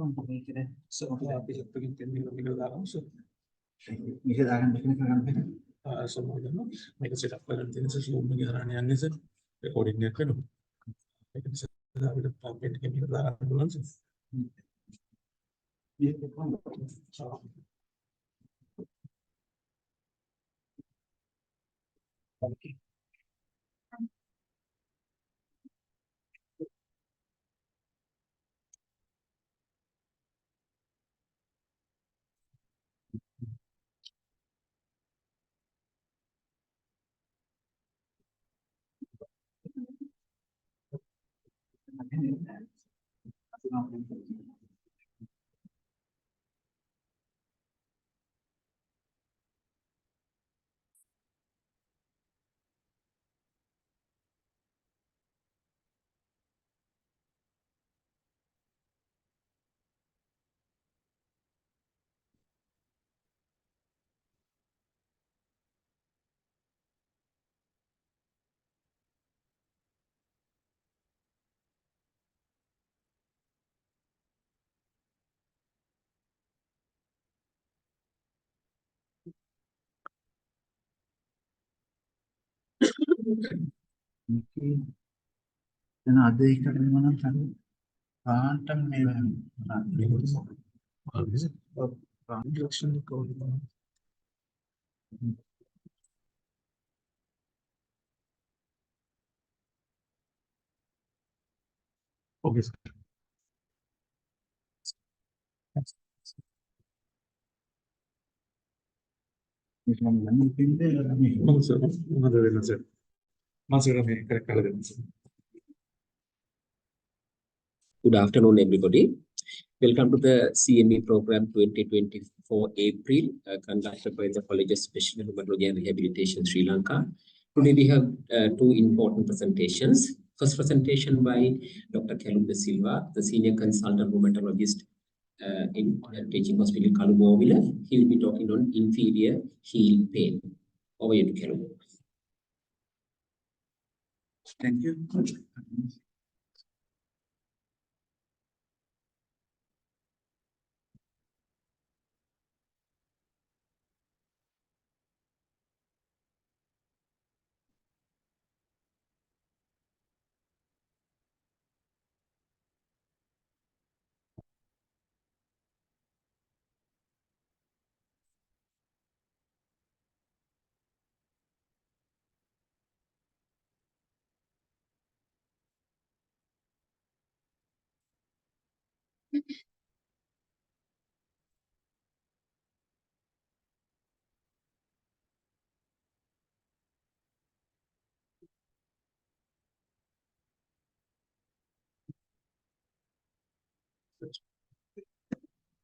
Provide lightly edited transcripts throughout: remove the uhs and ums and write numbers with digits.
So make a setup for the Zoom recording their canoe. I can set that with a pocket to give you that ambulance. Okay. Then are they coming on? Okay. Good afternoon, everybody. Welcome to the CME program 2024 April, conducted by the College of Special Rheumatology and Rehabilitation, Sri Lanka. Today we have two important presentations. First presentation by Dr. Kelum De Silva, the Senior Consultant Rheumatologist in Teaching Hospital Kalubowila. He will be talking on inferior heel pain. Over to Kelum. Thank you.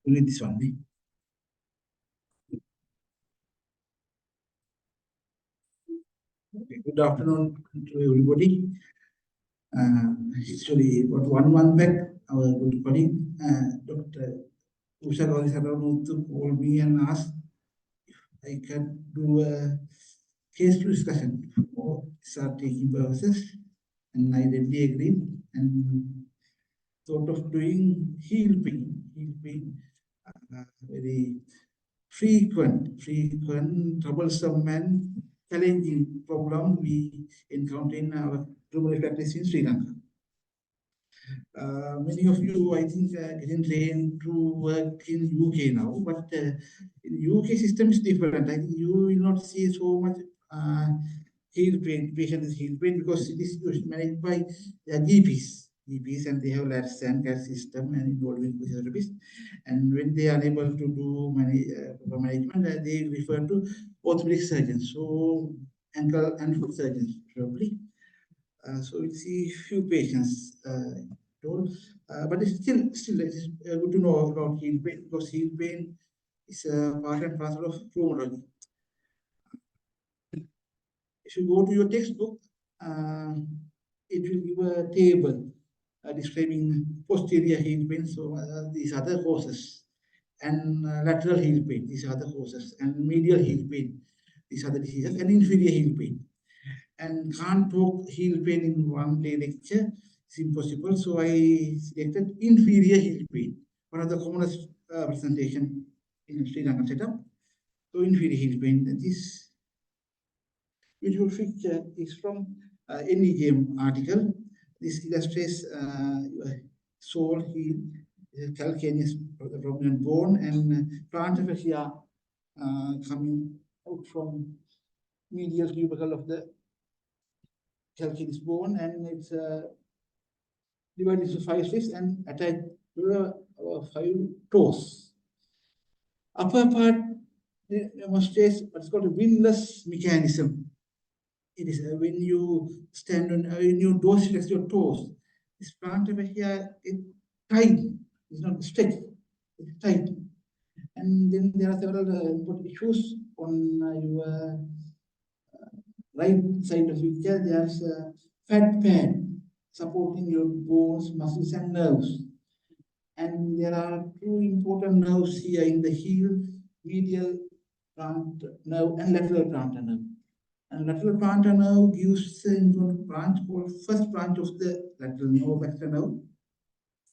Only this one. Okay. Good afternoon to everybody. Actually, about 1 month back, our good colleague, Dr. Usha Saranuthu called me and asked if I can do a case discussion for start taking purposes, and I readily agreed and thought of doing heel pain, very frequent, troublesome and challenging problem we encounter in our rheumatology practice in Sri Lanka. Many of you, I think, getting trained to work in UK now, but in UK system is different. I think you will not see so much heel pain, patient is heel pain, because it is managed by GPs, and they have labs and care system and involving physiotherapists. And when they are unable to do management, they refer to orthopedic surgeons, so ankle and foot surgeons probably. So we see few patients but it's still it is good to know about heel pain, because heel pain is a part and parcel of rheumatology. If you go to your textbook, it will give a table describing posterior heel pain. So these are the causes, and lateral heel pain, these are the causes, and medial heel pain, these are the diseases, and inferior heel pain. And can't talk heel pain in one day lecture. It's impossible. So I selected inferior heel pain. one of the commonest presentation in Sri Lankan setup. So inferior heel pain. This visual picture is from NEJM article. This illustrates sole heel, calcaneus prominent bone, and plantar fascia coming out from medial tubercle of the calcaneus bone, and it's divided into 5 strips and attached to 5 toes. Upper part demonstrates what's called a windlass mechanism. It is when you stand on, when you dorsiflex your toes, this plantar fascia is tight, it's not straight, it's tight. And then there are several important issues on your right side of it. There's a fat pad supporting your bones, muscles, and nerves. And there are 2 important nerves here in the heel, medial plantar nerve and lateral plantar nerve. And lateral plantar nerve gives the important branch called first branch of the lateral nerve, vector nerve.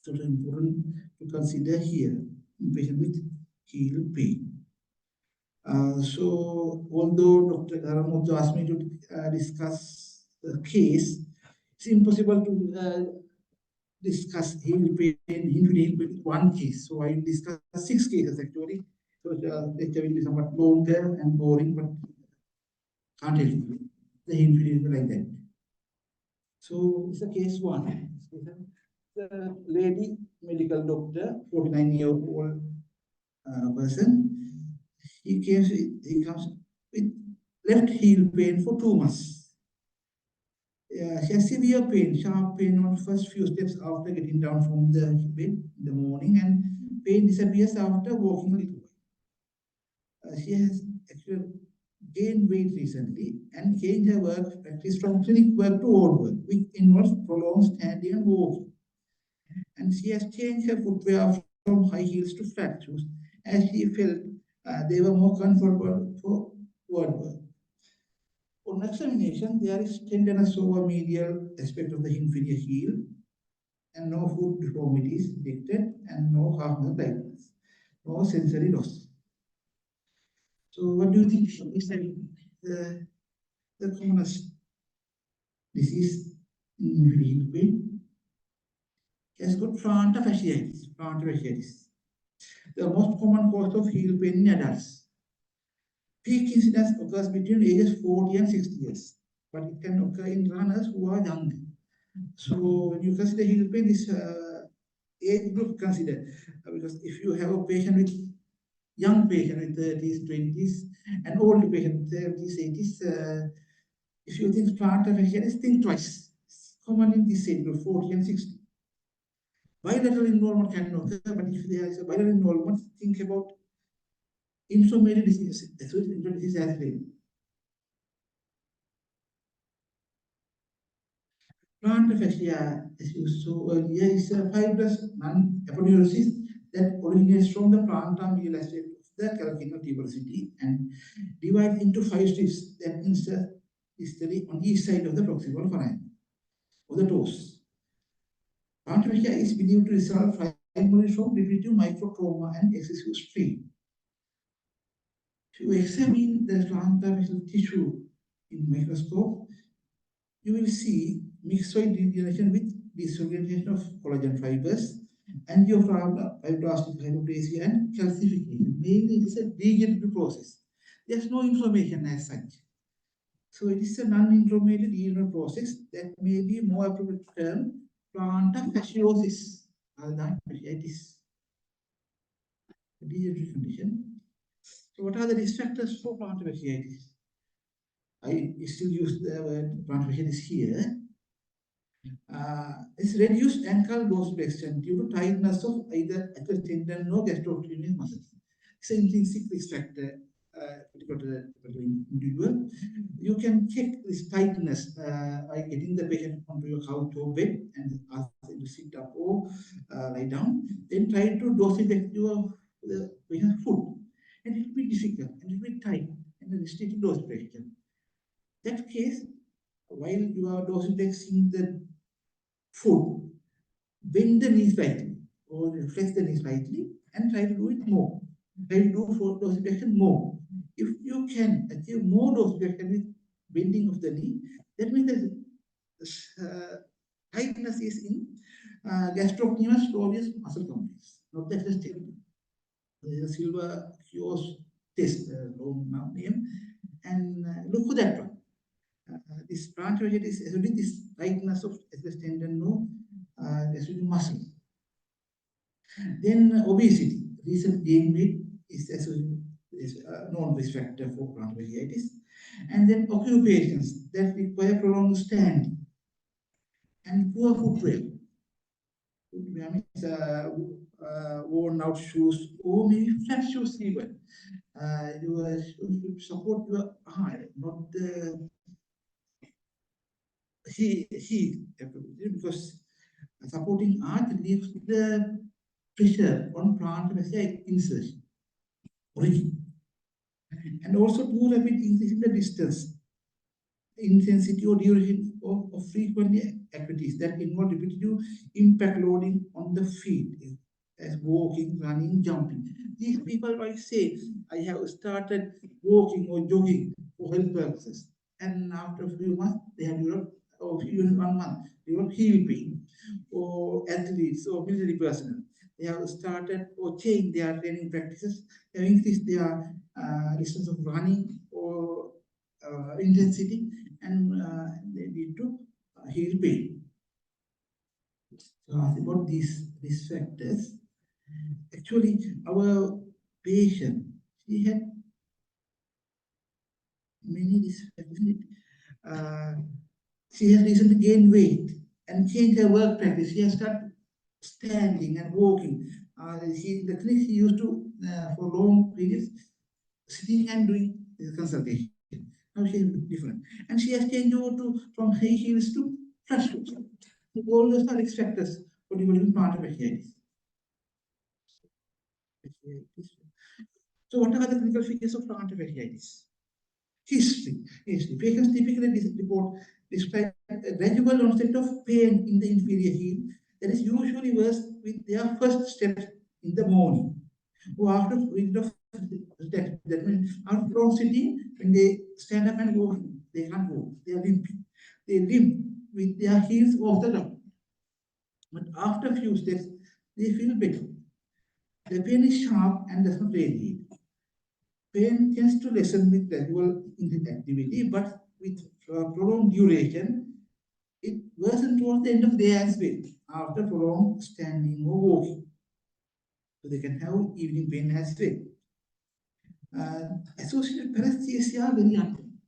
So it's important to consider here in patient with heel pain. So although Dr. Garamuddu asked me to discuss the case, it's impossible to discuss heel pain in one case. So I will discuss 6 cases actually. So the lecture will be somewhat longer and boring, but can't help you. The heel pain like that. So it's a case 1. The lady medical doctor, 49-year-old person. He comes with left heel pain for 2 months. She has severe pain, sharp pain on first few steps after getting down from the bed in the morning, and pain disappears after walking a little while. She has actually gained weight recently and changed her work practice from clinic work to odd work, which involves prolonged standing and walking. And she has changed her footwear from high heels to flat shoes, as she felt they were more comfortable for word work. On examination, there is tenderness over medial aspect of the inferior heel, and no foot deformities detected, and no harmful tightness, no sensory loss. So, what do you think is the commonest disease in inferior heel pain? It has got plantar fasciitis. Plantar fasciitis. The most common cause of heel pain in adults. Peak incidence occurs between ages 40 and 60 years, but it can occur in runners who are young. So when you consider heel pain, this age group considered, because if you have a patient with young patient with 30s, 20s, and older patient 30s, 80s, if you think plantar fasciitis, think twice. It's common in this age group, 40 and 60. Bilateral involvement can occur, but if there is a bilateral involvement, think about inflammatory disease, inflammatory disease as well. Plantar fascia, as you saw earlier, is a fibrous non-aponeurosis that originates from the plantar medial aspect of the calcaneal tuberosity and divides into 5 strips that insert distally on each side of the proximal foramen or the toes. Plantar fascia is believed to result primarily from repetitive microtrauma and excessive strain. If you examine the plantar fascial tissue in microscope, you will see myxoid degeneration with disorganization of collagen fibers, angiofibrotic hyperplasia, and calcification. Mainly, it is a degenerative process. There's no inflammation as such. So it is a non-inflammatory degenerative process that may be more appropriate term plantar fasciosis rather than fasciitis. A degenerative condition. So what are the risk factors for plantar fasciitis? I still use the word plantar fasciitis here. It's reduced ankle dorsiflexion due to tightness of either Achilles tendon or gastrocnemius muscles. It's an intrinsic risk factor, particular individual. You can check this tightness by getting the patient onto your couch or bed and ask them to sit up or lie down. Then try to dorsiflex the patient's foot. And it will be difficult and it will be tight and restricted dorsiflexion. That case, while you are dorsiflexing the foot, bend the knees slightly or flex the knee slightly and try to do it more. Try to do for dorsiflexion more. If you can achieve more dorsiflexion with bending of the knee, that means the tightness is in gastrocnemius soleus muscle complex, not the tendon. There is a Silva Kiosk test, long name, and look for that one. This plantar fasciitis is actually this tightness of Achilles tendon, no, muscle. Then obesity, recent gain weight is a known risk factor for plantar fasciitis. And then occupations that require prolonged standing and poor footwear. Footwear means worn out shoes or maybe flat shoes even. Your shoes should support your eye, not the heel, because supporting arch leaves the pressure on plantar fascia insertion, origin. And also too rapid increase in the distance, intensity or duration of frequent activities that involve repetitive impact loading on the feet, as walking, running, jumping. These people might say, I have started walking or jogging for health purposes. And after a few months, they have developed, or even 1 month, developed heel pain. Or athletes or military personnel, they have started or changed their training practices, they have increased their distance of running or intensity, and they lead to heel pain. So about these factors, actually our patient, she had many risk factors. She has recently gained weight and changed her work practice. She has started standing and walking. The clinic she used to, for long periods, sitting and doing consultation. Now she is different. And she has changed over from high heels to flat shoes. All those are risk factors for developing plantar fasciitis. So what are the clinical features of plantar fasciitis? History. Patients typically describe a gradual onset of pain in the inferior heel that is usually worse with their first steps in the morning or after a period of that means after long sitting, when they stand up and walk, they can't walk, they are limping. They limp with their heels off the ground. But after a few steps, they feel better. The pain is sharp and does not radiate. Pain tends to lessen with gradual activity, but with prolonged duration, it worsens towards the end of the day as well, after prolonged standing or walking. So they can have evening pain as well. Associated paresthesia are very uncommon.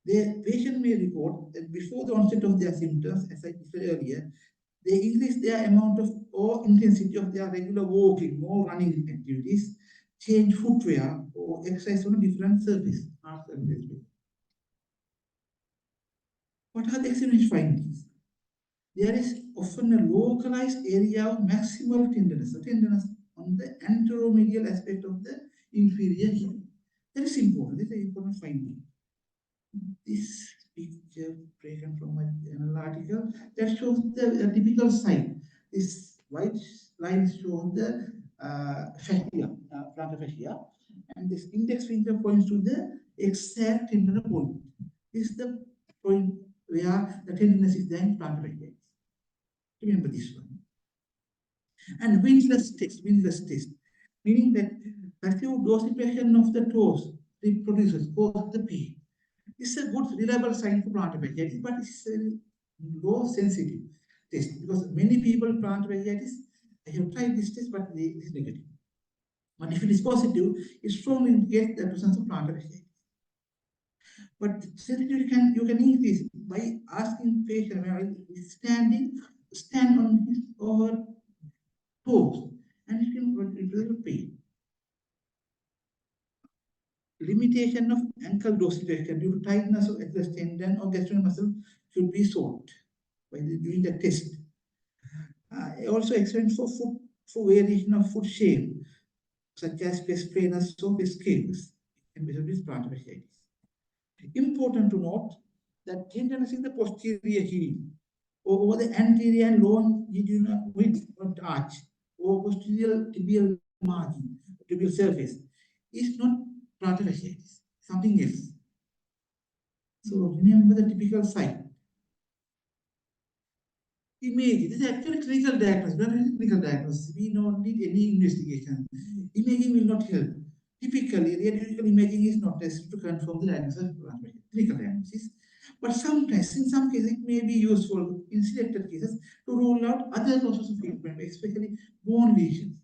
The patient may report that before the onset of their symptoms, as I said earlier, they increase their amount of or intensity of their regular walking or running activities, change footwear, or exercise on a different surface. What are the examination findings? There is often a localized area of maximal tenderness on the anteromedial aspect of the inferior heel. That is important. That is an important finding. This picture taken from a journal article that shows the typical sign. This white line shows the fascia, plantar fascia, and this index finger points to the exact tendon point. This is the point where the tenderness is there in plantar fascia. Remember this one. And windless test, meaning that passive dorsiflexion of the toes reproduces cause the pain. It's a good, reliable sign for plantar fasciitis, but it's a low sensitive test because many people plantar fasciitis, I have tried this test, but it is negative. But if it is positive, it strongly indicates the presence of plantar fasciitis. But sensitivity you can increase by asking patient when stand on his or her toes, and it can reduce pain. Limitation of ankle dorsiflexion due to tightness of Achilles tendon or gastrocnemius muscle should be sought by doing the test. Also explained for variation of foot shape, such as pes planus or pes cavus, and with plantar fasciitis. Important to note that tenderness in the posterior heel over the anterior and longitudinal width of the arch, or posterior tibial margin, tibial surface, is not plantar fasciitis, something else. So remember the typical site. Imaging, this is actually clinical diagnosis, not really clinical diagnosis. We don't need any investigation. Imaging will not help. Typically, radiological imaging is not necessary to confirm the diagnosis of clinical diagnosis. But sometimes, in some cases, it may be useful in selected cases to rule out other causes of treatment, especially bone lesions.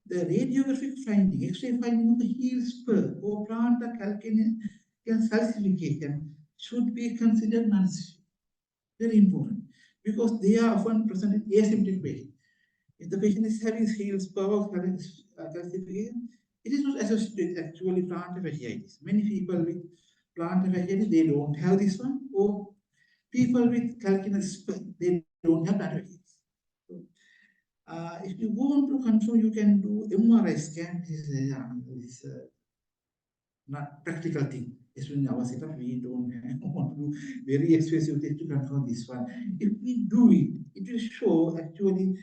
The radiographic finding, X-ray finding of the heel spur or plantar calcaneal calcification should be considered non-essential. Very important, because they are often present in asymptomatic patients. If the patient is having heel spur or calcification, it is not associated with actually plantar fasciitis. Many people with plantar fasciitis, they don't have this one, or people with calcaneal spur, they don't have plantar fasciitis. So, if you want to confirm, you can do MRI scan. This is not practical thing. Especially in our setup, we don't want to do very expensive things to confirm this one. If we do it, it will show actually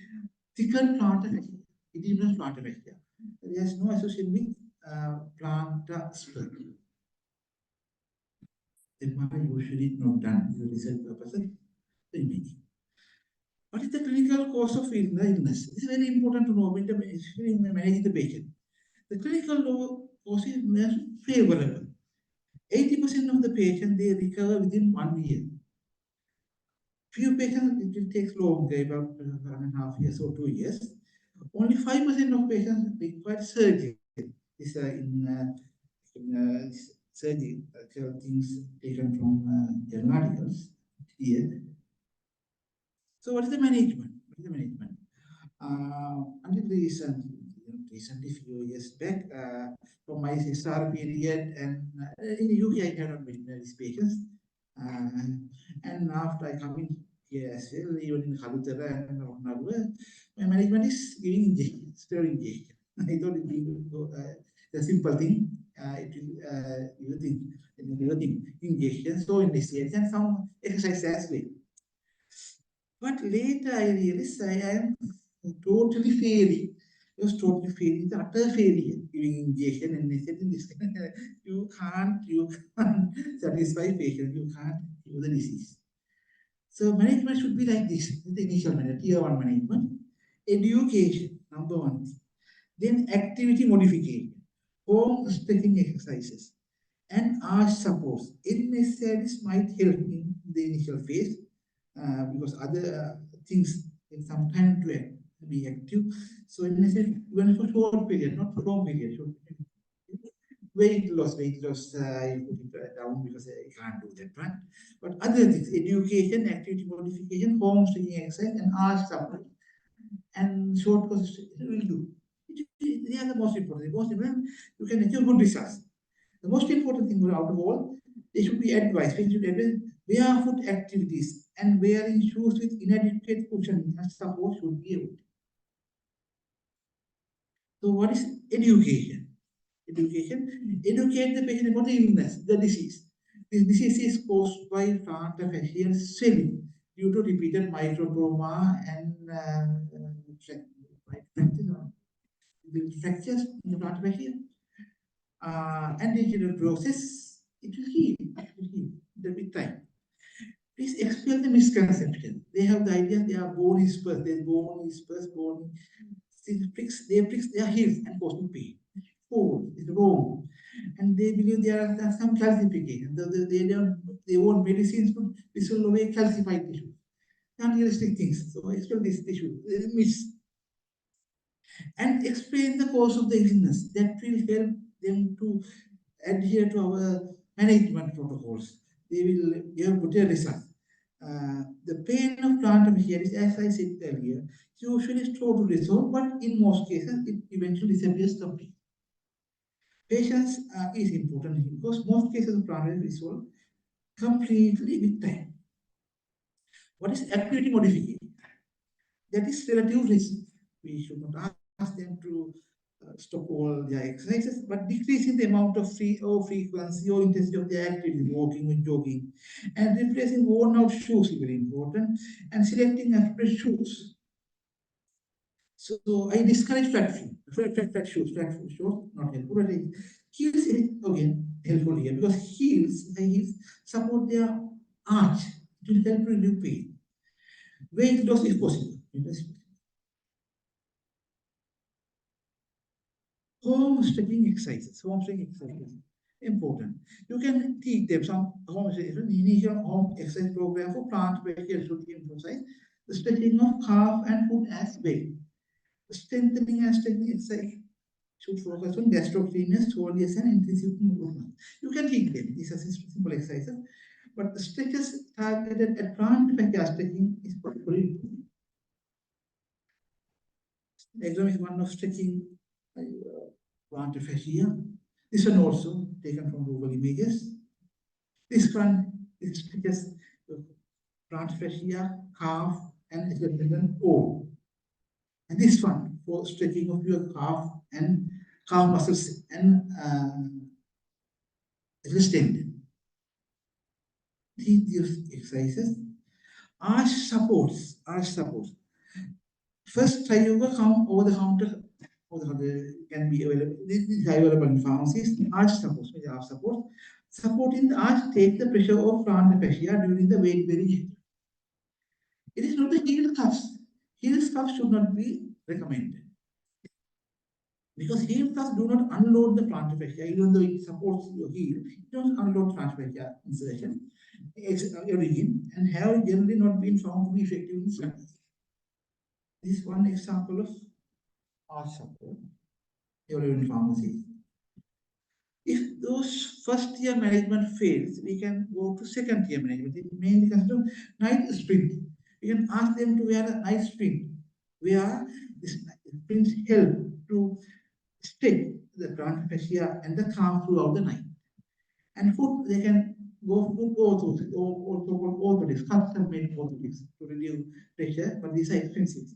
thickened plantar fascia. It is not plantar fascia. There is no association with plantar spur. MRI usually not done for research purposes. The imaging. What is the clinical cause of illness? This is very important to know when managing the patient. The clinical cause is favorable. 80% of the patients, they recover within 1 year. Few patients, it will take longer, about 1.5 years or 2 years. Only 5% of patients require surgery. This in surgery, things taken from journal articles here. So what is the management? What is the management? Until recently, few years back, from my Registrar period, and in the UK, I cannot meet these patients. And after I come in here as well, even in Kalubowila and Rheumatology, my management is giving injection, steroid injection. I thought it will go a simple thing. It will give injection, so investigation, and some exercise as well. But later I realized I am totally failing. It was totally failing, the utter failure, giving injection and messaging this. You can't satisfy patient, you can't cure the disease. So management should be like this, the initial management, tier 1 management, education, number 1 thing. Then activity modification, home stretching exercises, and arch supports. NSAIDs might help in the initial phase because other things take some time to be active. So NSAID, even for short period, not for long period, short period. Weight loss, you put it down because I can't do that one. But other things, education, activity modification, home stretching exercise, and arch support, and short course will do. They are the most important. The most important, you can achieve good results. The most important thing out of all, they should be advised. They should advise barefoot activities and wearing shoes with inadequate cushioning and support should be avoided. So what is education? Educate the patient about the illness, the disease. This disease is caused by plantar fascial swelling due to repeated microtrauma and fractures in the plantar fascia. And digital process, it will heal. With time. Please explain the misconception. They have the idea they are bone is spurs, their bone is spurs, bone pricks their heels and causing pain. False, it's wrong. And they believe there are some calcification. They want medicines to dissolve away calcified tissue. Unrealistic things. So explain this tissue. Miss. And explain the cause of the illness. That will help them to adhere to our management protocols. They will give better results. The pain of plantar fasciitis, as I said earlier, is usually slow to resolve, but in most cases, it eventually disappears completely. Patience is important because most cases of plantar resolve completely with time. What is activity modification? That is relative risk. We should not ask them to stop all their exercises, but decreasing the amount of frequency or intensity of their activity, walking or jogging, and replacing worn out shoes is very important, and selecting appropriate shoes. So I discourage flat shoes, not helpful. But heels is again helpful here because heels support their arch. It will help relieve pain. Weight loss is possible. Home stretching exercises, important. You can teach them some initial home exercise program for plant fascial should emphasize the stretching of calf and foot as well. Strengthening and strengthening exercise should focus on gastrocnemius, soleus, and intensive movement. You can teach them. These are simple exercises, but the stretches targeted at plant fascia stretching is particularly important. Exam is one of stretching plant fascia. This one also taken from Google images. This one is stretches plant fascia, calf, and skeletal O. And this one for stretching of your calf and calf muscles and tendon. These exercises. Arch supports. First, try over the counter can be available. This is available in pharmacies. Arch supports. Supporting the arch take the pressure off plant fascia during the weight bearing. It is not the heel cuffs. Heel cuffs should not be recommended. Because heel cuffs do not unload the plantar fascia, even though it supports your heel, it doesn't unload plantar fascia insertion origin and have generally not been found to be effective in studies. This is one example of arch support available in pharmacy. If those first year management fails, we can go to second year management. It mainly consider night sprint. We can ask them to wear a night sprint, where this sprints help to stretch the plantar fascia and the calf throughout the night. And foot, they can go foot orthotics, or so-called orthotics, custom-made orthotics to reduce pressure, but these are expensive.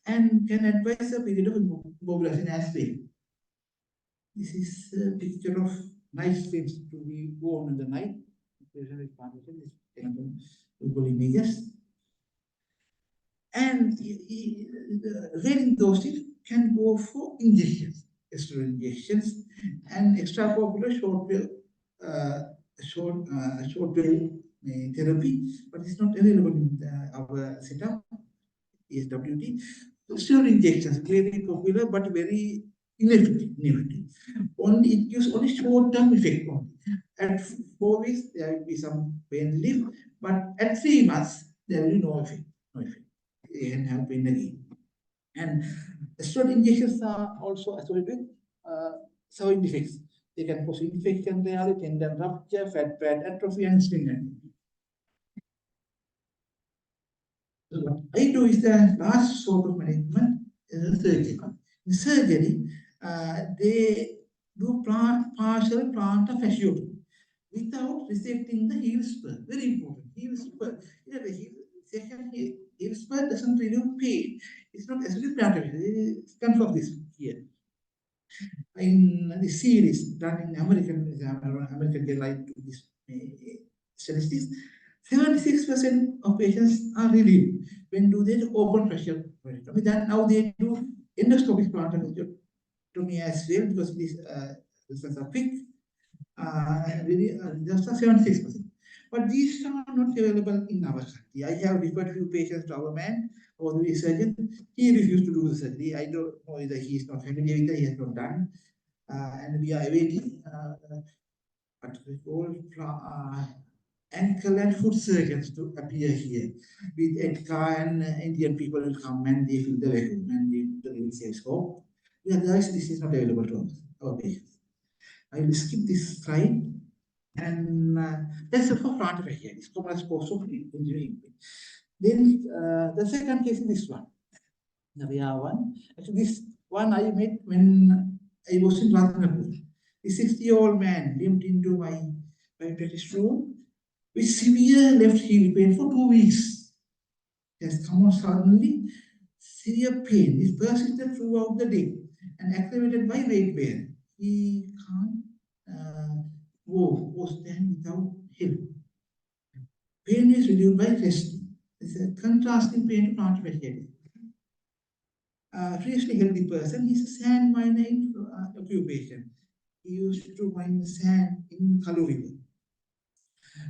And can advise a period of mobilization as well. This is a picture of night sprints to be worn in the night. Google images. And wearing those things can go for injections, steroid injections, and extrapopular short wave therapy, but it's not available in our setup. SWT. Steroid injections very popular but very ineffective. Only it gives only short-term effect only. At 4 weeks there will be some pain relief, but at 3 months there will be no effect. They can have pain again. And steroid injections are also associated with side effects. They can cause infection, tendon rupture, fat pad atrophy, and skin atrophy. So what I do is the last sort of management is surgery. In surgery, they do partial plantar fasciotomy without resecting the heel spur. Very important. Heel spur. Heel spur doesn't relieve pain. It's not actually plantar fascia. It comes from this here. In the series done in American Journal to this statistics, 76% of patients are relieved when do they open pressure. Then now they do endoscopic plantar fasciotomy as well because these results are quick. Just 76%. But these are not available in our country. I have referred few patients to our man, or the surgeon. He refused to do the surgery. I don't know whether he is not familiar with it, he has not done. And we are awaiting what we call ankle and foot surgeons to appear here. With EDCA and Indian people will come and they fill the vacuum and they will say scope. Otherwise, this is not available to our patients. I will skip this slide. And that's for plantar fascia. It's common as cause of injury. Then the second case is this one. The VR one. Actually, this one I met when I was in Ratnapur. A 60-year-old man limped into my practice room with severe left heel pain for 2 weeks. It has come on suddenly, severe pain. It persisted throughout the day. and aggravated by weight bearing. He can't walk or stand without help. Pain is reduced by resting. It's a contrasting pain to plantar fasciitis. Previously healthy person, he's a sand miner in occupation. He used to mine sand in Kalubowila.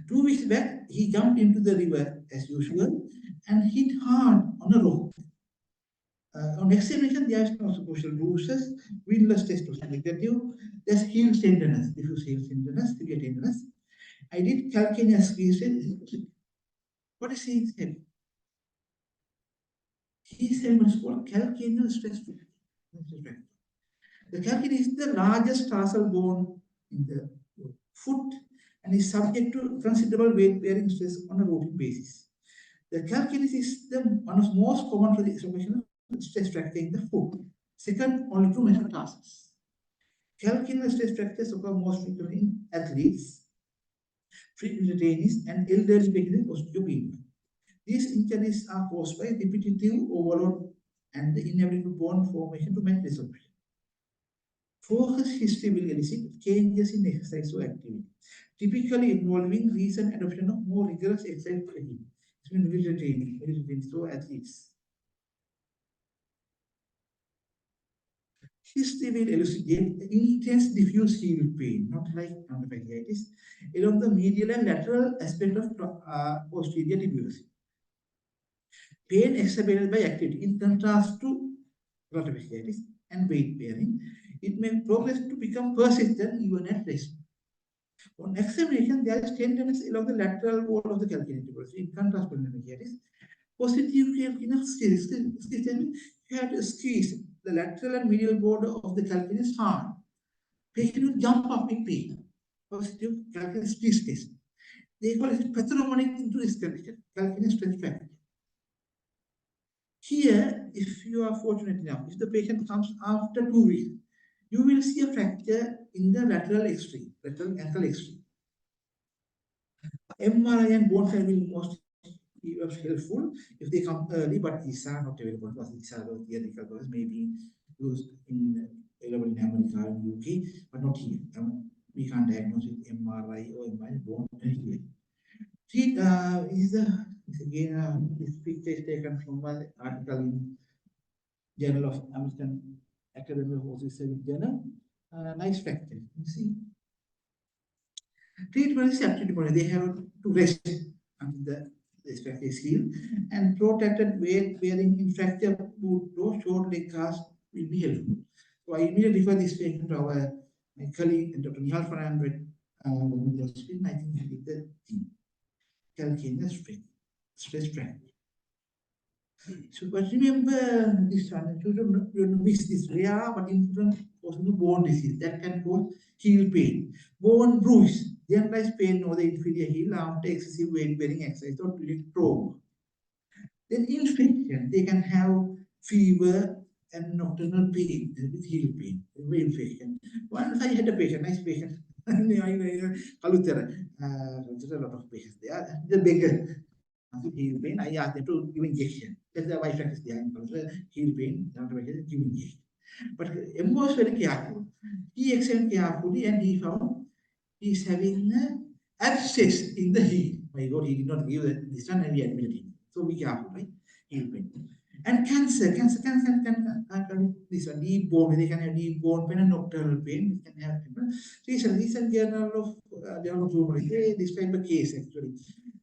2 weeks back, he jumped into the river as usual and hit hard on a rock. On examination, there is no superficial bruises, windless test was negative. There's heel tenderness, diffuse heel tenderness, severe tenderness. I did calcaneus squeeze. What is he saying? He's saying what's called calcaneal stress fracture. The calcaneus is the largest tarsal bone in the foot and is subject to considerable weight-bearing stress on a routine basis. The calcaneus is the one of most common for the establishment of stress fracture in the foot, second only to metatarsals. Calcaneal stress fractures occur most frequently in athletes, frequent trainees, and elderly patients with osteopenia. These injuries are caused by repetitive overload and the inability to bone formation to make resorption. Focus history will elicit changes in exercise or activity, typically involving recent adoption of more rigorous exercise regime. It's been military training, so athletes. History will elucidate intense diffuse heel pain, not like plantar fasciitis, along the medial and lateral aspect of posterior tuberosity. Pain exacerbated by activity, in contrast to plantar fasciitis and weight bearing, it may progress to become persistent even at rest. On examination, there is tenderness along the lateral wall of the calcaneal tuberosity, in contrast to plantar fasciitis. Positive calcaneal squeeze, you have to squeeze the lateral and medial border of the calcaneus hard. Patient will jump up in pain. Positive calcaneal squeeze test. They call it pathognomonic into this condition, calcaneus stress fracture. Here, if you are fortunate enough, if the patient comes after 2 weeks, you will see a fracture in the lateral extreme, lateral ankle extreme. MRI and bone scan will most be helpful if they come early, but these are not available to us. These are theoretical because maybe used available in America and UK, but not here. We can't diagnose with MRI or MRI bone here. See, this picture is taken from an article in Journal of American Academy of Obstetrics Journal. Nice fracture. You see. Treatment is activity. They have to rest until the fracture is healed, and protracted weight bearing in fracture boot or short leg cast will be helpful. So I immediately refer this patient to my colleague, Dr. Nihal Fernandez, I think he did the calcaneus stress fracture. So, but remember this one, you don't miss this rare but important causing the bone disease that can cause heel pain, bone bruise, generalized pain over the inferior heel after excessive weight bearing exercise or trauma. Then infection, they can have fever and nocturnal pain with heel pain, infection. Once I had a patient, nice patient, Kalutera, a lot of patients there, the beggar. Heel pain, I asked them to give injection. That's the why practice there in heel pain, give injection. But M was very careful. He examined carefully and he found he's having an abscess in the heel. My God, he did not give this one and we admitted him. So be careful, right? Heel pain. And cancer can this one deep bone, they can have deep bone pain and nocturnal pain. They can have recent journal of Rheumatology, this type of case actually.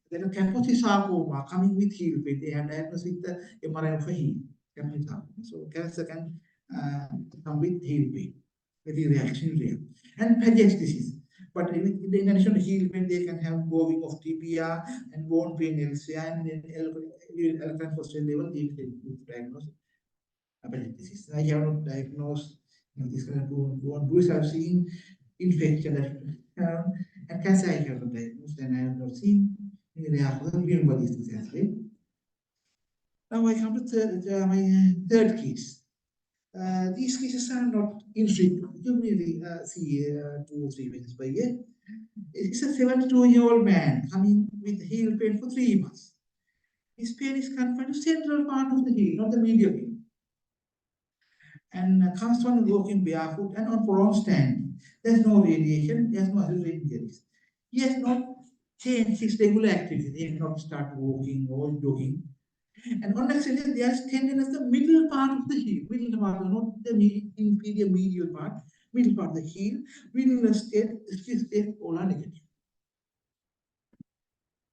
Then a Kaposi sarcoma coming with heel pain. They have diagnosed with the MRI of a heel. So cancer can come with heel pain, very reactionary. And Paget's disease. But in addition to heel pain, they can have bowing of tibia and bone pain elsewhere, and then alkaline phosphate level, they will diagnose Paget's disease. I have not diagnosed this kind of bone bruise. I've seen infection and cancer. I have not diagnosed, and I have not seen. Remember these things as well. Now I come to my third case. These cases are not infrequent. You really see 2 or 3 patients per year. It's a 72-year-old man coming with heel pain for 3 months. His pain is confined to central part of the heel, not the medial heel. and comes on walking barefoot and on prolonged standing. There's no radiation, there's no other injuries. He has not changed his regular activity. He has not started walking or jogging. And on accident, there is tenderness the middle part of the heel, middle part, not the inferior medial part, middle part of the heel, middle state, all are negative.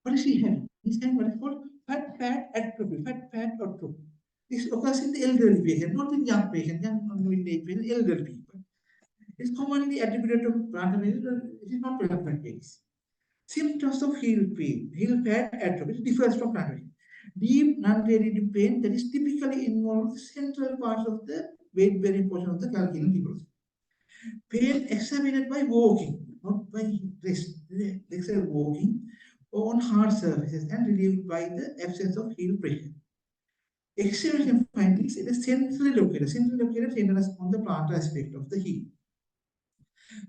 What is he having? He's having what is called fat atrophy, fat atrophy. This occurs in the elderly patient, not in young patient, young middle-aged patient, elderly people. It's commonly attributed to plantar fasciitis. It is not plantar fasciitis. Symptoms of heel pain, heel fat atrophy differs from plantar fasciitis. Deep, non-radiative pain that is typically involves the central part of the weight-bearing portion of the calcaneal tuberosity. Pain exacerbated by walking, not by rest, except walking, or on hard surfaces and relieved by the absence of heel pressure. Examination findings in the centrally located tenderness on the plantar aspect of the heel.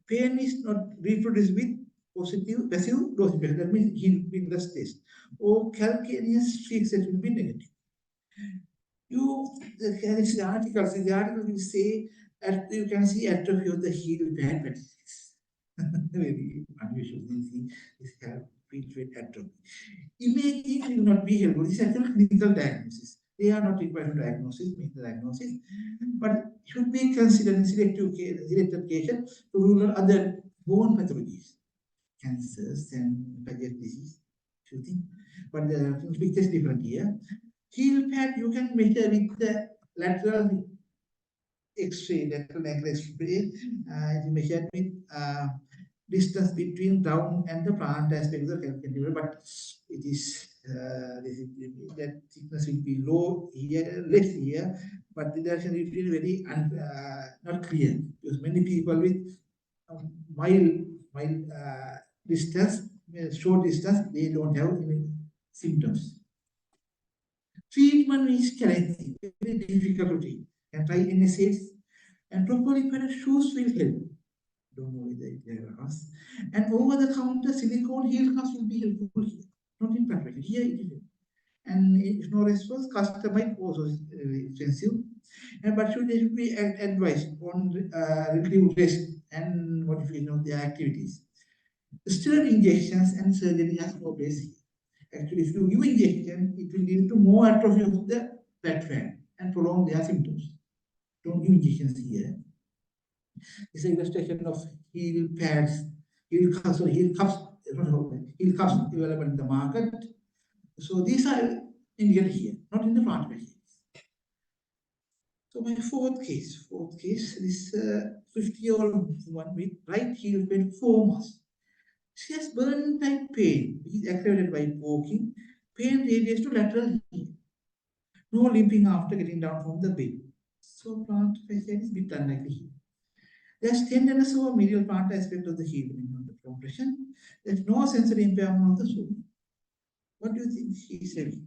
Pain is not reproduced with positive passive dorsiflexion, that means heel in the test, or calcaneus streaks that will be negative. The article will say you can see atrophy of the heel pad, but it's very unusual. You see this heel atrophy. Imaging will not be helpful. This is actually clinical diagnosis. They are not required to make the diagnosis, but should be considered in selected cases to rule out other bone pathologies, cancers and cardiac disease, shooting. But the picture is different here. Heel pad you can measure with the lateral X-ray, lateral angle X-ray. It is measured with distance between round and the plant aspect of the calcaneal, but it is that thickness will be low here, less here, but the direction will be very not clear because many people with mild distance, short distance, they don't have any symptoms. Treatment is challenging, very difficult to treat. And try NSAIDs and properly padded shoes will help. Don't know whether there are us. And over-the-counter silicone heel cuffs will be helpful here, not in practice. Here it is. And if no response, customized also is expensive. But they should be advised on relative rest and modification of their activities. Steroid injections and surgery has no place here. Actually, if you give injection, it will lead to more atrophy of the fat and prolong their symptoms. Don't give injections here. This is an illustration of heel pads, heel cuffs available in the market. So these are indicated here, not in the front page. So my fourth case, this 50-year-old woman with right heel pain 4 months. She has burning type pain, which is aggravated by walking. Pain radiates to lateral heel. No limping after getting down from the bed. So plantar fasciitis is a bit unlikely here. There's tenderness over medial plantar aspect of the heel on the compression. There's no sensory impairment of the soul. What do you think he's having?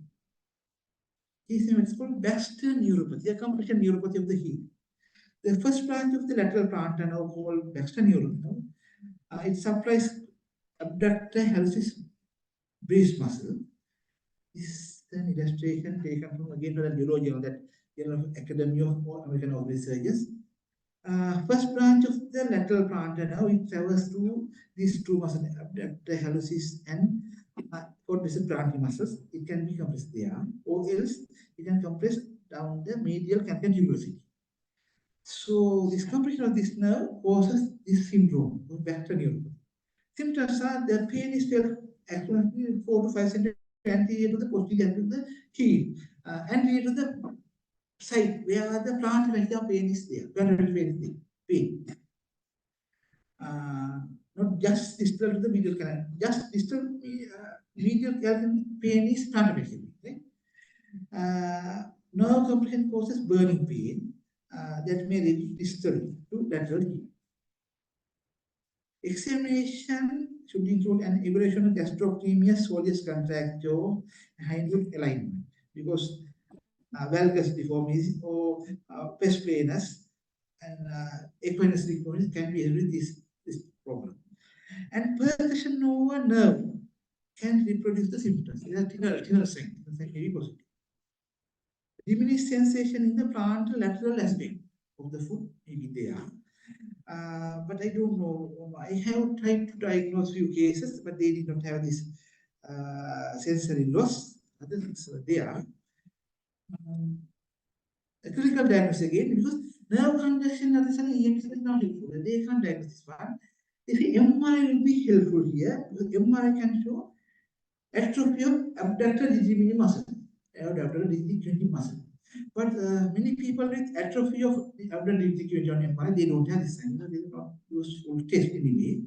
He's having what's called Baxter neuropathy, a compression neuropathy of the heel. The first branch of the lateral plantar now called Baxter neuropathy. It supplies abductor hallucis brace muscle. This is an illustration taken from again from the neurology, that Academy of American Orthopedic Surgeons. First branch of the lateral plantar now it travels through these two muscles, abductor hallucis and quadriceps plantar muscles. It can be compressed there, or else it can compress down the medial calcaneal tuberosity. So this compression of this nerve causes this syndrome of Baxter neuropathy. Symptoms are the pain is felt approximately 4 to 5 centimeters anterior to the posterior to the heel, anterior to the side where the plantar fascia pain is there, pain. Not just distal to the medial canal, just distal medial canal pain is plantar fascia pain. Right? Nerve compression causes burning pain that may reach distal to lateral heel. Examination should include an evaluation of gastrocnemius, soleus contracture, hindfoot alignment, because valgus deformities or pes planus and equinus deformities can be with this problem. And percussion over nerve can reproduce the symptoms. It is tinal sign, very positive. Diminished sensation in the plantar lateral aspect. of the foot, maybe they are. But I don't know. I have tried to diagnose few cases, but they did not have this sensory loss. Other things were there. A clinical diagnosis again, because nerve conduction and this EMS is not helpful. They can't diagnose this one. If MRI will be helpful here, because MRI can show atrophy of abductor digimini muscle, abductor digimini muscle. But many people with atrophy of the abductor digimini on MRI, they don't have this sign. They are not useful test anyway.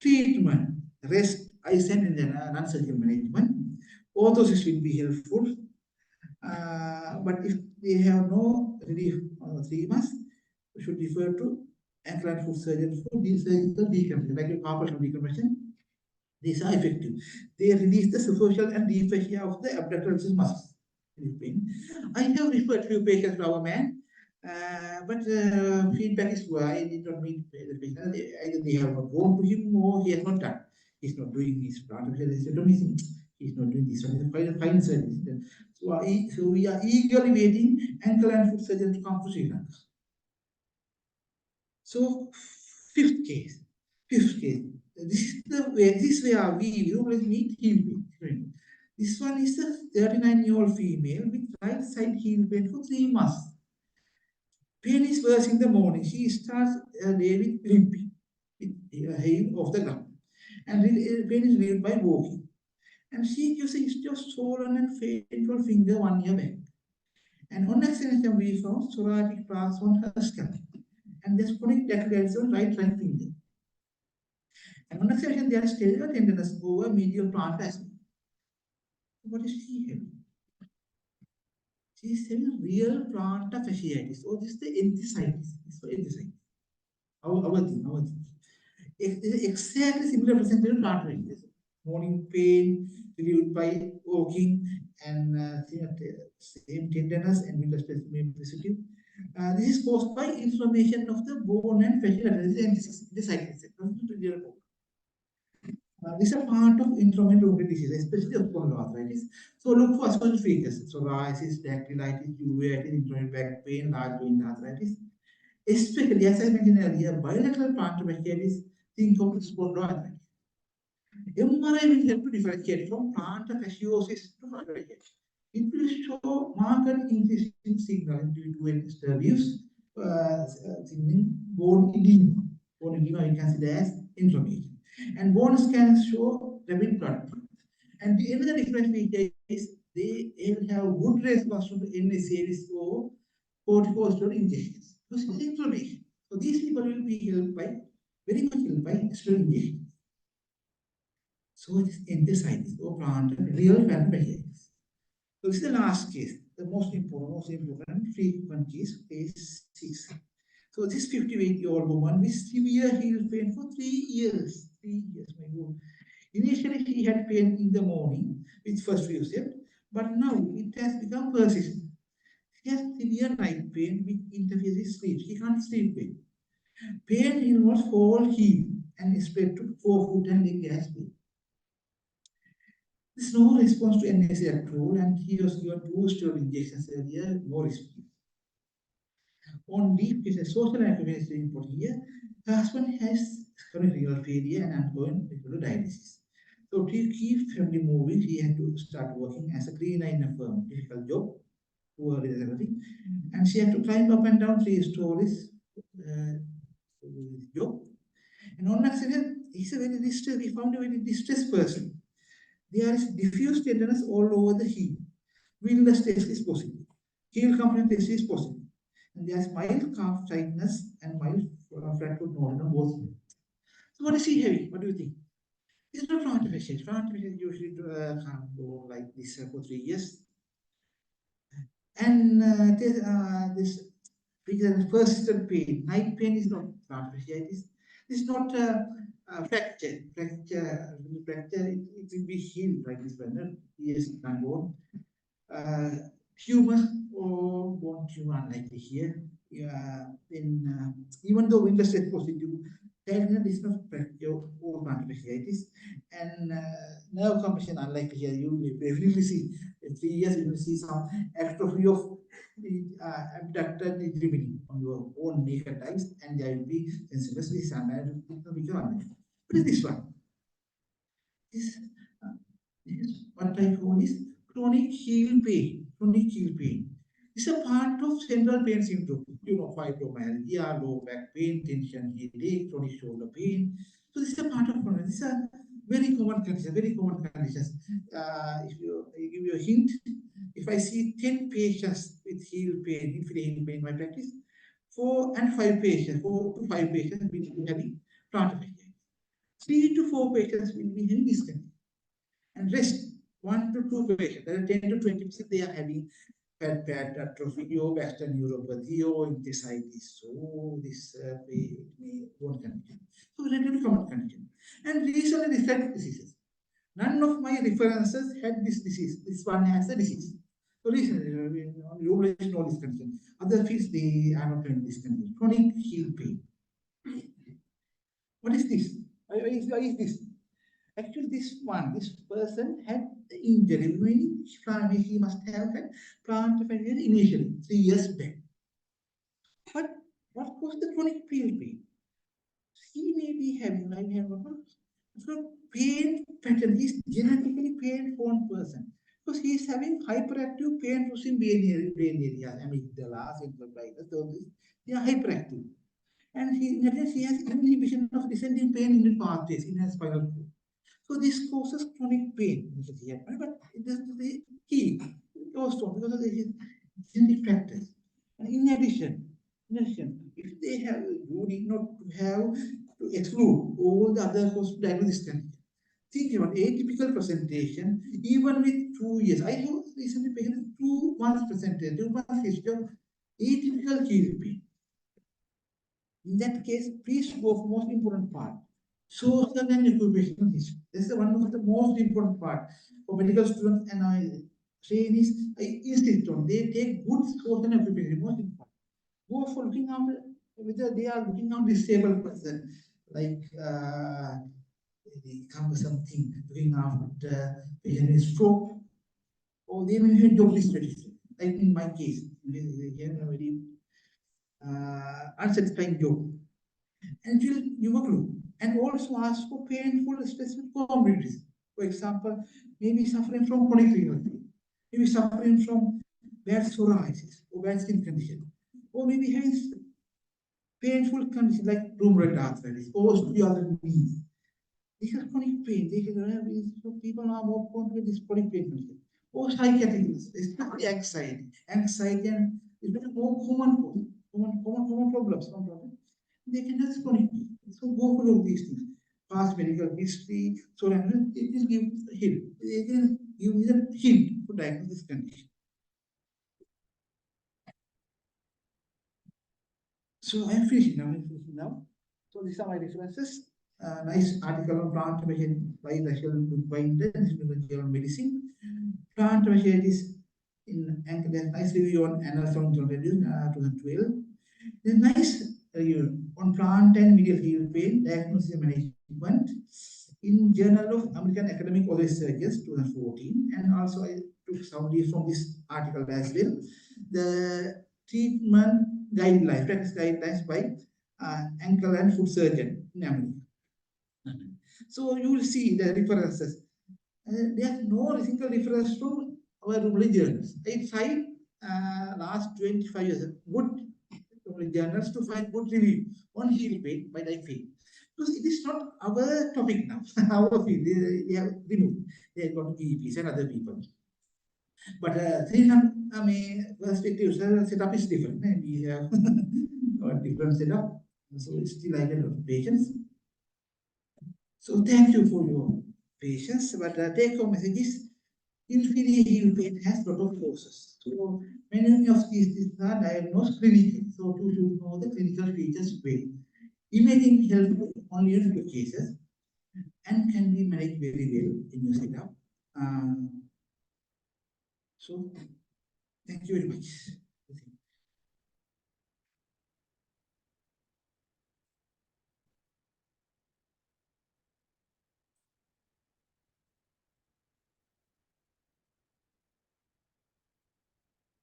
Treatment, rest, ice and non-surgical management. Orthosis will be helpful. But if they have no relief on 3 months, we should refer to ankle and foot surgeon for surgical decompression, like a carpal tunnel decompression. These are effective. They release the superficial and deep fascia of the abductor muscles. I have referred few patients to our man, but feedback is poor. I did not meet the patient. Either they have not gone to him or he has not done. He's not doing his artificial hysterectomy. He's not doing this one. He's fine surgery. So we are eagerly waiting ankle and foot surgeon to come to Sri Lanka. So fifth case. This is where we always meet heel pain. This one is a 39-year-old female with right side heel pain for 3 months. Pain is worse in the morning. She starts her day with limping, with her heel off the ground. And pain is relieved by walking. And she gives a history of swollen and painful finger 1 year back. And on examination, we found psoriatic plaques on her scalp. And there's chronic dactylitis on right finger. And on examination, there is stellar tenderness over medial plantar as well. What is she having? She is having real plantar fasciitis. So this is the enthesitis. This is enthesitis. Our thing. It is exactly similar presented in plantar fasciitis. Morning pain relieved by walking and same tenderness and middle specific. This is caused by inflammation of the bone and fascia. This is enthesitis. This is a part of inflammatory rheumatic disease, especially osteoarthritis. So look for associated features: psoriasis, dactylitis, uveitis, inflammatory back pain, large joint arthritis. Especially, as I mentioned earlier, bilateral plantar fasciitis, think of spondyloarthritis. MRI will help to differentiate from plantar fasciosis to plantar fasciitis. It will show marked increase in signal due to nerves, bone edema. Bone edema we consider as inflammation. And bone scans show rapid blood flow. And the other difference feature is they will have good response to the NSAIDs or corticosteroid injections. Because it's inflammation. So these people will be helped by, very much helped by steroid injections. So it is enthesitis or plantar, real plantar fasciitis. So this is the last case, the most important frequent case 6. So this 58-year-old woman with severe heel pain for 3 years. 3 years, my God. Initially, she had pain in the morning with first recept, but now it has become persistent. She has severe night pain with interferes with sleep. She can't sleep well. Pain involves whole heel and spread to forefoot and leg as well. There's no response to NSAID control, and he was given 2 steroid injections earlier, more risky. On deep is a social activity is very important here. The husband has chronic renal failure and undergoing regular dialysis. So to keep family moving, he had to start working as a cleaner in a firm, difficult job, poor everything. And she had to climb up and down 3 stories job. And on accident, he's a very distressed, we found a very distressed person. There is diffuse tenderness all over the heel. Windless test is possible. Heel component test is possible. And there's mild calf tightness and mild flat foot nodular on both. So what is he having? What do you think? It's not plantar fasciitis. Plantar fasciitis usually can't go like this for 3 years. And this persistent pain, night pain is not plantar fasciitis. It's not fracture. Fracture, it will be healed like this one. Yes, it can go. Tumor or bone tumor unlikely here. Even though windless test positive, tightness is not fracture or plantar fasciitis. And nerve compression, unlike here, you will definitely see in 3 years you will see some atrophy of the abductor ligament on your own naked eyes, and there will be sensitivity and what is this one? This, this what I call is chronic heel pain. Chronic heel pain. It's a part of central pain syndrome. You know, fibromyalgia, low back pain, tension headache, chronic shoulder pain. So this is a part of chronic. This is a very common condition. Very common conditions. If you I give you a hint, if I see 10 patients with heel pain, inferior heel pain in my practice, 4 to 5 patients will be having plantar fasciitis. 3 to 4 patients will be having this condition. And rest, 1 to 2 patients, that is 10 to 20%, they are having fat atrophy or Western neuropathy or enthesitis. So this may one condition. So relatively common condition. And recently different diseases. None of my references had this disease. This one has a disease. So recently, rheumatology know this condition. Other fields, they are not having this condition. Chronic heel pain. What is this? Why is this? Actually, this person had the injury, meaning he must have had plantar fasciitis initially, 3 years back. But what caused the chronic pain? He may be having, pain pattern. He's genetically pain-prone person. Because he's having hyperactive pain-producing brain area, amygdala, central gyrus, they are hyperactive. And he has inhibition of descending pain in the pathways in his spinal cord. So this causes chronic pain, but it doesn't heal. It goes on because of the genetic factors. And in addition, if they have, you need not to have to exclude all the other causes to diagnose this condition. Think about atypical presentation, even with 2 years. I have recently patient 2 months presentation, 2 months history of atypical heel pain. In that case, please go for most important part. Social and occupational history. This is one of the most important part for medical students and trainees. I insist on they take good social and occupational, most important. Go for looking after whether they are looking after disabled person, like the cumbersome thing, looking after patient with stroke, or they may have job dissatisfaction. Like in my case, we have a very unsatisfying job. Until you work and also ask for painful specific comorbidities. For example, maybe suffering from chronic renal pain, maybe suffering from bad psoriasis or bad skin condition, or maybe having painful conditions like rheumatoid arthritis or osteoarthritis. These are chronic pain. So people are more prone to this chronic pain condition. Or psychiatric illness, especially anxiety. Anxiety and is more common problems. They can have chronic pain. So go for all these things. Past medical history, so it will give a hint. They can give me a hint to diagnose this condition. So I'm finishing now. So these are my references. Nice article on plant fasciitis by Rachel Binder, Journal of Medicine. Plant fasciitis in nice review on Annals of Journal 2012. There's nice review on plant and medial heel pain, diagnosis and management in Journal of American Academic of Surgeons 2014. And also I took some leaves from this article as well. The treatment guidelines, practice guidelines by ankle and foot surgeon in America. So you will see the references. There's no single reference from our journals. I tried last 25 years good journals to find good review on heel pain, but I failed. Because it is not our topic now. Our field, they have removed. They have got EPs and other people. But perspective setup is different. We have a different setup. So it's still I get patience. So thank you for your patience. But take home message is inferior heel pain has a lot of causes. So many of these are diagnosed clinically. So you should know the clinical features well. Imaging helps only in few cases and can be managed very well in your setup. So thank you very much.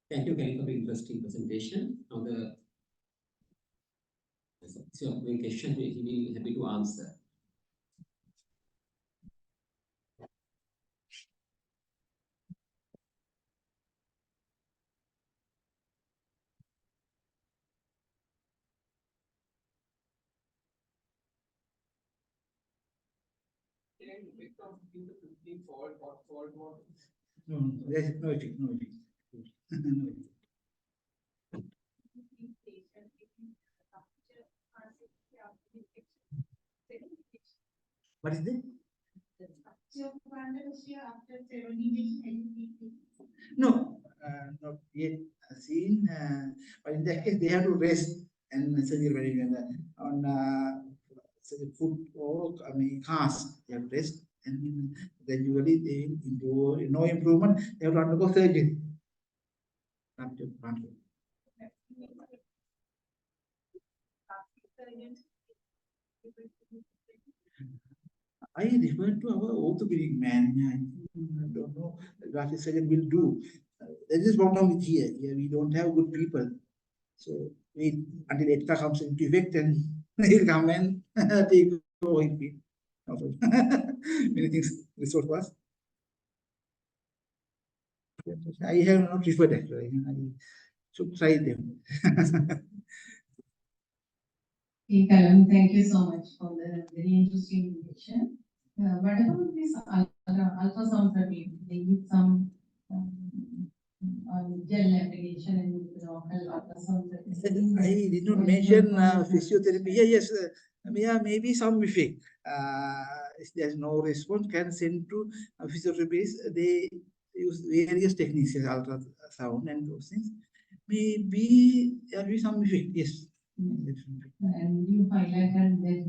Thank you, Kelum, for the interesting presentation. Now the question he will be happy to answer. No, there's no effect, no effect. No effect. What is that? No, not yet seen. But in that case, they have to rest and surgery on foot or cars. They have to rest, and gradually they improve. No improvement, they have to undergo surgery. I refer to our orthopedic man. I don't know. The plastic surgeon will do. There is problem with here. Here we don't have good people. So wait until ETCA comes into effect and he'll come and take over it. Many things resource was. I have not referred actually. I should try them. Okay, Kelum, thank you so much for the very interesting introduction. What about this ultrasound therapy? They need some gel application and local ultrasound therapy. I did not mention physiotherapy here. Yes, maybe some effect. If there's no response, can send to physiotherapists. They use various techniques, ultrasound and those things. Maybe there will be some effect. Yes. And you highlighted that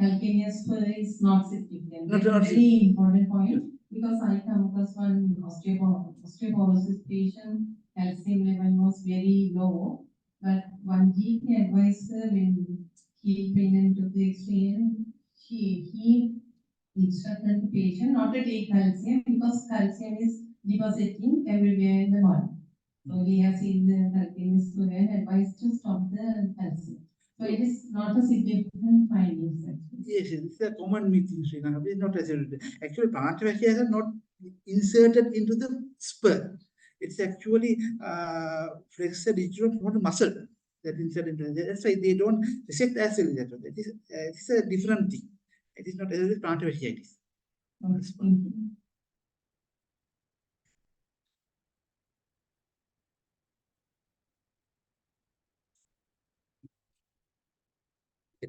calcaneus is not significant. That's a very important point because I come across one osteoporosis patient, calcium level was very low, but one GP advisor when he presented the X-ray, he instructed the patient not to take calcium because calcium is depositing everywhere in the body. So he has seen the calcaneus and advised to stop the calcium. So it is not a significant finding. Yes, it's a common myth in Sri Lanka. It's not associated. Actually, plant fascia is not inserted into the spur. It's actually flexor digitorum from the muscle that inserted into it. That's why they don't resect as well. It's a different thing. It is not associated with plant fasciitis. Thank you.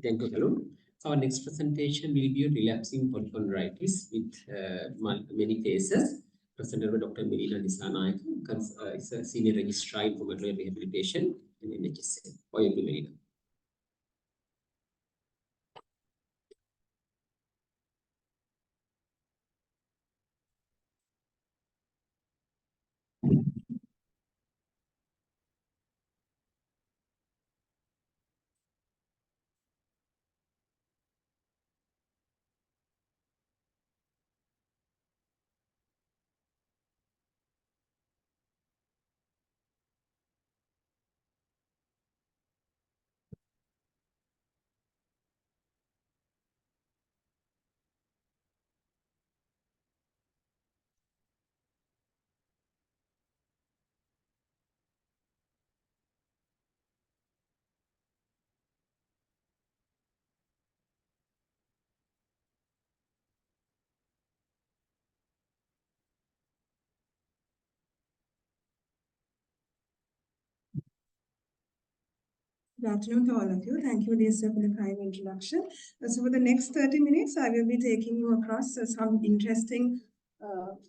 Thank you, Kelum. Our next presentation will be on relapsing polychondritis with many cases. Presented by Dr. Melina Dissanayake, is a senior registrar in Rheumatology Rehabilitation in NHSL. Over to Melina. Good afternoon to all of you. Thank you, Lisa, for the kind introduction. So for the next 30 minutes, I will be taking you across some interesting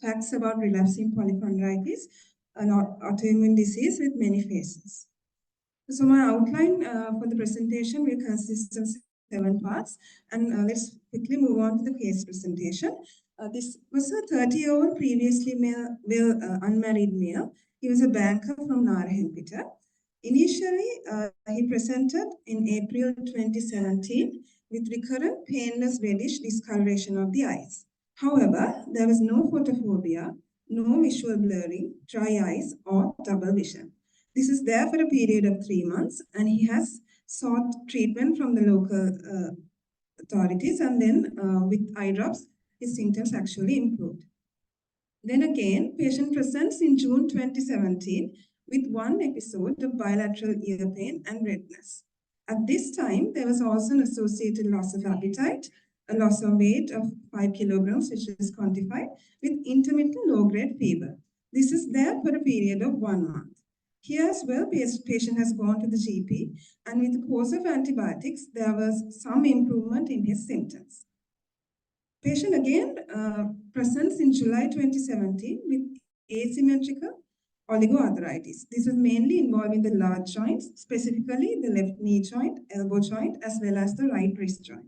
facts about relapsing polychondritis, an autoimmune disease with many phases. So my outline for the presentation will consist of 7 parts, and let's quickly move on to the case presentation. This was a 30-year-old previously unmarried male. He was a banker from Narayanpeta. Initially, he presented in April 2017 with recurrent painless reddish discoloration of the eyes. However, there was no photophobia, no visual blurring, dry eyes, or double vision. This is there for a period of 3 months, and he has sought treatment from the local authorities, and then with eye drops, his symptoms actually improved. Then again, patient presents in June 2017 with one episode of bilateral ear pain and redness. At this time, there was also an associated loss of appetite, a loss of weight of 5 kilograms, which is quantified, with intermittent low-grade fever. This is there for a period of 1 month. Here as well, patient has gone to the GP, and with the course of antibiotics, there was some improvement in his symptoms. Patient again presents in July 2017 with asymmetrical oligoarthritis. This is mainly involving the large joints, specifically the left knee joint, elbow joint, as well as the right wrist joint.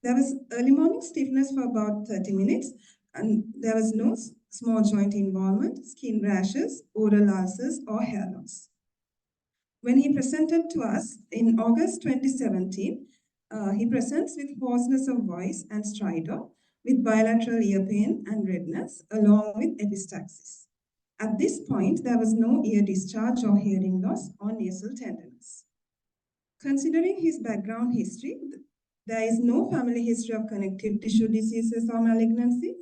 There was early morning stiffness for about 30 minutes, and there was no small joint involvement, skin rashes, oral ulcers, or hair loss. When he presented to us in August 2017, he presents with hoarseness of voice and stridor, with bilateral ear pain and redness, along with epistaxis. At this point, there was no ear discharge or hearing loss or nasal tenderness. Considering his background history, there is no family history of connective tissue diseases or malignancies,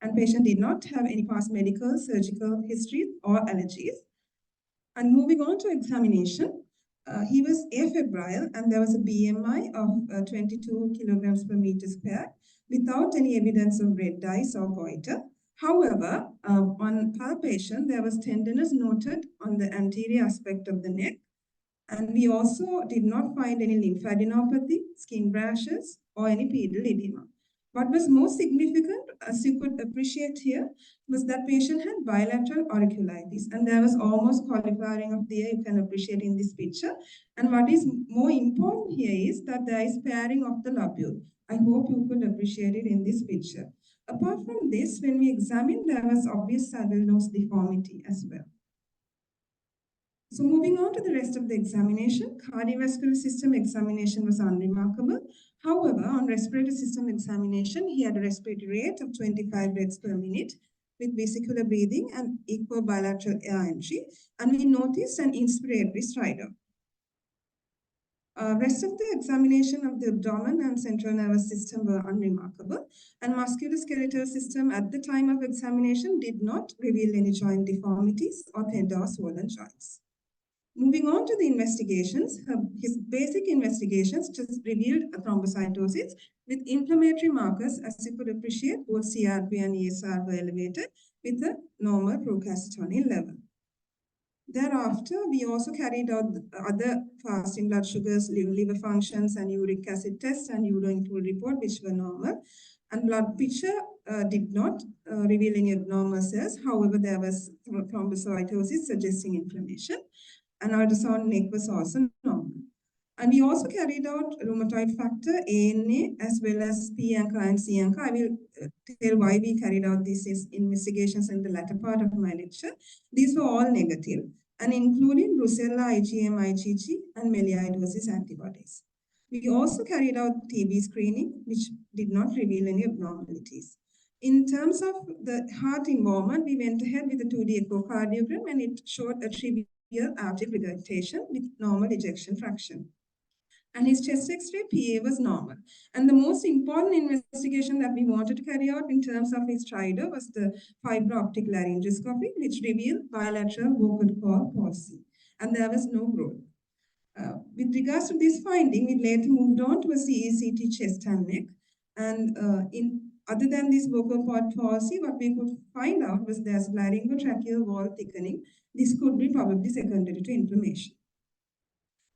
and patient did not have any past medical, surgical history or allergies. And moving on to examination, he was afebrile, and there was a BMI of 22 kilograms per meter square without any evidence of red eyes or goiter. However, on palpation, there was tenderness noted on the anterior aspect of the neck, and we also did not find any lymphadenopathy, skin rashes, or any pedal edema. What was most significant, as you could appreciate here, was that patient had bilateral auriculitis, and there was almost cauliflowering of the ear, you can appreciate in this picture. And what is more important here is that there is pairing of the lobule. I hope you could appreciate it in this picture. Apart from this, when we examined, there was obvious saddle nose deformity as well. So moving on to the rest of the examination, cardiovascular system examination was unremarkable. However, on respiratory system examination, he had a respiratory rate of 25 breaths per minute with vesicular breathing and equal bilateral air entry, and we noticed an inspiratory stridor. Rest of the examination of the abdomen and central nervous system were unremarkable, and musculoskeletal system at the time of examination did not reveal any joint deformities or tender or swollen joints. Moving on to the investigations, his basic investigations just revealed a thrombocytosis with inflammatory markers. As you could appreciate, both CRP and ESR were elevated with a normal procalcitonin level. Thereafter, we also carried out other fasting blood sugars, liver functions, and uric acid tests and uro-include report, which were normal. And blood picture did not reveal any abnormal cells. However, there was thrombocytosis suggesting inflammation. And ultrasound neck was also normal. And we also carried out rheumatoid factor, ANA, as well as P ANCA and C ANCA. I will tell why we carried out these investigations in the latter part of my lecture. These were all negative, and including Brucella, IgM, IgG, and melioidosis antibodies. We also carried out TB screening, which did not reveal any abnormalities. In terms of the heart involvement, we went ahead with a 2D echocardiogram, and it showed a trivial aortic regurgitation with normal ejection fraction. And his chest X-ray PA was normal. And the most important investigation that we wanted to carry out in terms of his stridor was the fibro-optic laryngoscopy, which revealed bilateral vocal cord palsy, and there was no growth. With regards to this finding, we later moved on to a CECT chest and neck. And other than this vocal cord palsy, what we could find out was there's laryngotracheal wall thickening. This could be probably secondary to inflammation.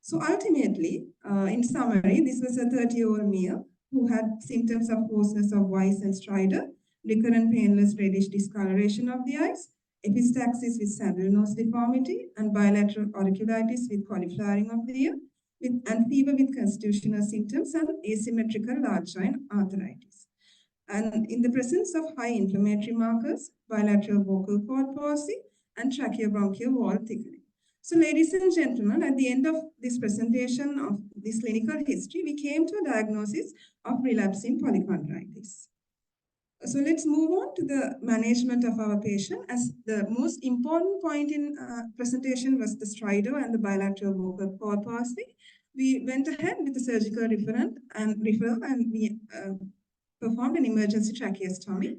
So ultimately, in summary, this was a 30-year-old male who had symptoms of hoarseness of voice and stridor, recurrent painless reddish discoloration of the eyes, epistaxis with saddle nose deformity, and bilateral auriculitis with cauliflowering of the ear, and fever with constitutional symptoms and asymmetrical large joint arthritis. And in the presence of high inflammatory markers, bilateral vocal cord palsy, and tracheobronchial wall thickening. So ladies and gentlemen, at the end of this presentation of this clinical history, we came to a diagnosis of relapsing polychondritis. So let's move on to the management of our patient. As the most important point in presentation was the stridor and the bilateral vocal cord palsy. We went ahead with the surgical referral and we performed an emergency tracheostomy.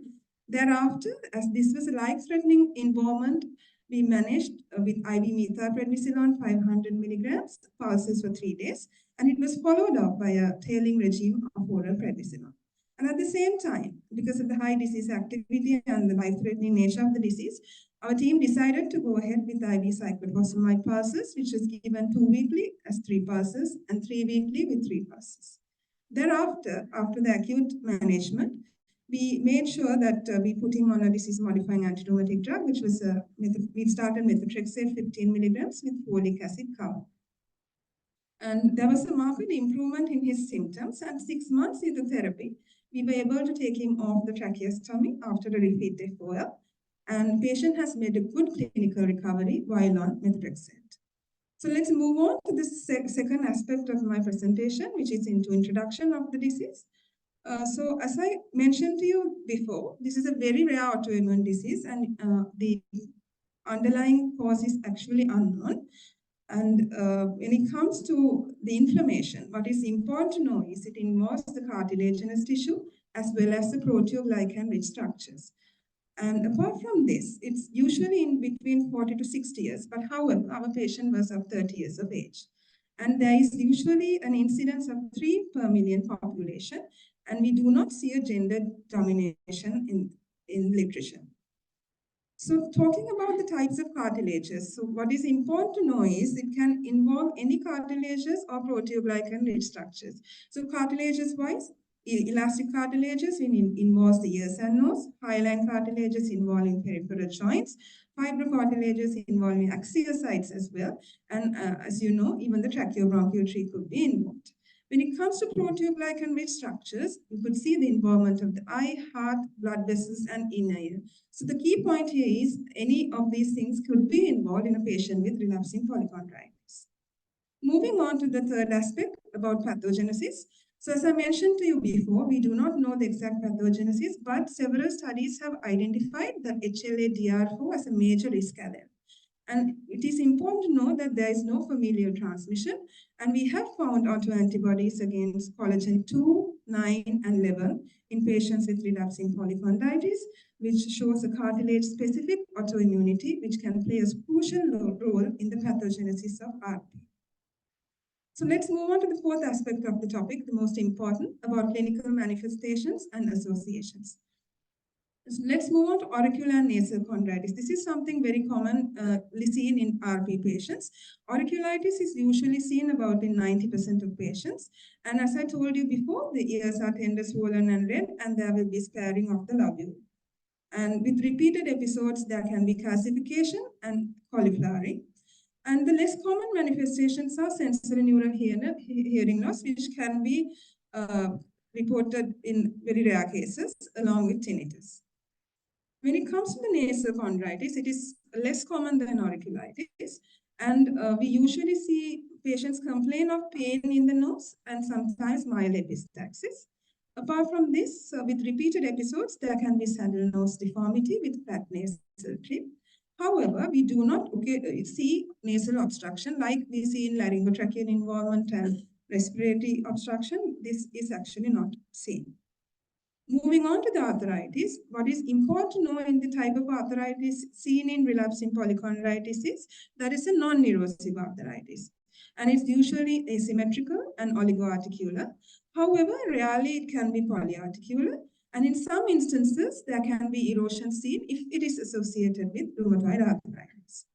Thereafter, as this was a life-threatening involvement, we managed with IV methylprednisolone 500 milligrams, pulses for 3 days, and it was followed up by a tailing regime of oral prednisolone. And at the same time, because of the high disease activity and the life-threatening nature of the disease, our team decided to go ahead with IV cyclophosphamide pulses, which is given 2 weekly as 3 pulses and 3 weekly with 3 pulses. Thereafter, after the acute management, we made sure that we put him on a disease-modifying antirheumatic drug, which was we started methotrexate 15 milligrams with folic acid cover. And there was a marked improvement in his symptoms, and 6 months into therapy, we were able to take him off the tracheostomy after a repeat FOL, and patient has made a good clinical recovery while on methotrexate. So let's move on to the second aspect of my presentation, which is into introduction of the disease. So as I mentioned to you before, this is a very rare autoimmune disease, and the underlying cause is actually unknown. And when it comes to the inflammation, what is important to know is it involves the cartilaginous tissue as well as the proteoglycan-rich structures. And apart from this, it's usually in between 40 to 60 years, but however, our patient was of 30 years of age. And there is usually an incidence of 3 per million population, and we do not see a gender domination in literature. So talking about the types of cartilages, so what is important to know is it can involve any cartilages or proteoglycan-rich structures. So cartilages-wise, elastic cartilages involves the ears and nose, hyaline cartilages involving peripheral joints, fibrocartilages involving axial sites as well, and as you know, even the tracheobronchial tree could be involved. When it comes to proteoglycan-rich structures, you could see the involvement of the eye, heart, blood vessels, and inner ear. So the key point here is any of these things could be involved in a patient with relapsing polychondritis. Moving on to the third aspect about pathogenesis. So as I mentioned to you before, we do not know the exact pathogenesis, but several studies have identified the HLA-DR4 as a major risk allele. And it is important to know that there is no familial transmission, and we have found autoantibodies against collagen 2, 9, and 11 in patients with relapsing polychondritis, which shows a cartilage-specific autoimmunity, which can play a crucial role in the pathogenesis of RP. So let's move on to the fourth aspect of the topic, the most important, about clinical manifestations and associations. So let's move on to auricular and nasal chondritis. This is something very commonly seen in RP patients. Auriculitis is usually seen about in 90% of patients. And as I told you before, the ears are tender, swollen, and red, and there will be sparing of the lobule. And with repeated episodes, there can be calcification and cauliflowering. And the less common manifestations are sensory neural hearing loss, which can be reported in very rare cases, along with tinnitus. When it comes to the nasal chondritis, it is less common than auriculitis, and we usually see patients complain of pain in the nose and sometimes mild epistaxis. Apart from this, with repeated episodes, there can be saddle nose deformity with flat nasal tip. However, we do not see nasal obstruction like we see in laryngotracheal involvement and respiratory obstruction. This is actually not seen. Moving on to the arthritis, what is important to know in the type of arthritis seen in relapsing polychondritis is that is a non-erosive arthritis. And it's usually asymmetrical and oligoarticular. However, rarely it can be polyarticular. And in some instances, there can be erosion seen if it is associated with rheumatoid arthritis.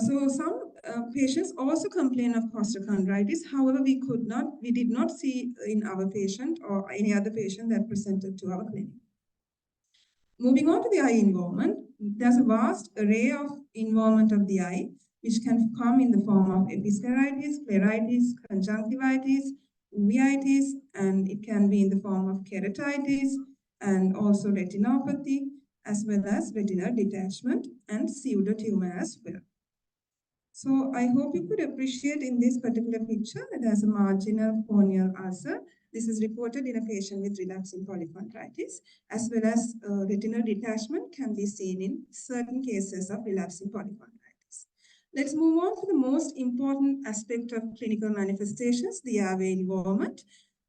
So some patients also complain of costochondritis. However, we did not see in our patient or any other patient that presented to our clinic. Moving on to the eye involvement, there's a vast array of involvement of the eye, which can come in the form of episcleritis, scleritis, conjunctivitis, uveitis, and it can be in the form of keratitis and also retinopathy, as well as retinal detachment and pseudotumor as well. So I hope you could appreciate in this particular picture that there's a marginal corneal ulcer This is reported in a patient with relapsing polychondritis, as well as retinal detachment can be seen in certain cases of relapsing polychondritis. Let's move on to the most important aspect of clinical manifestations, the airway involvement.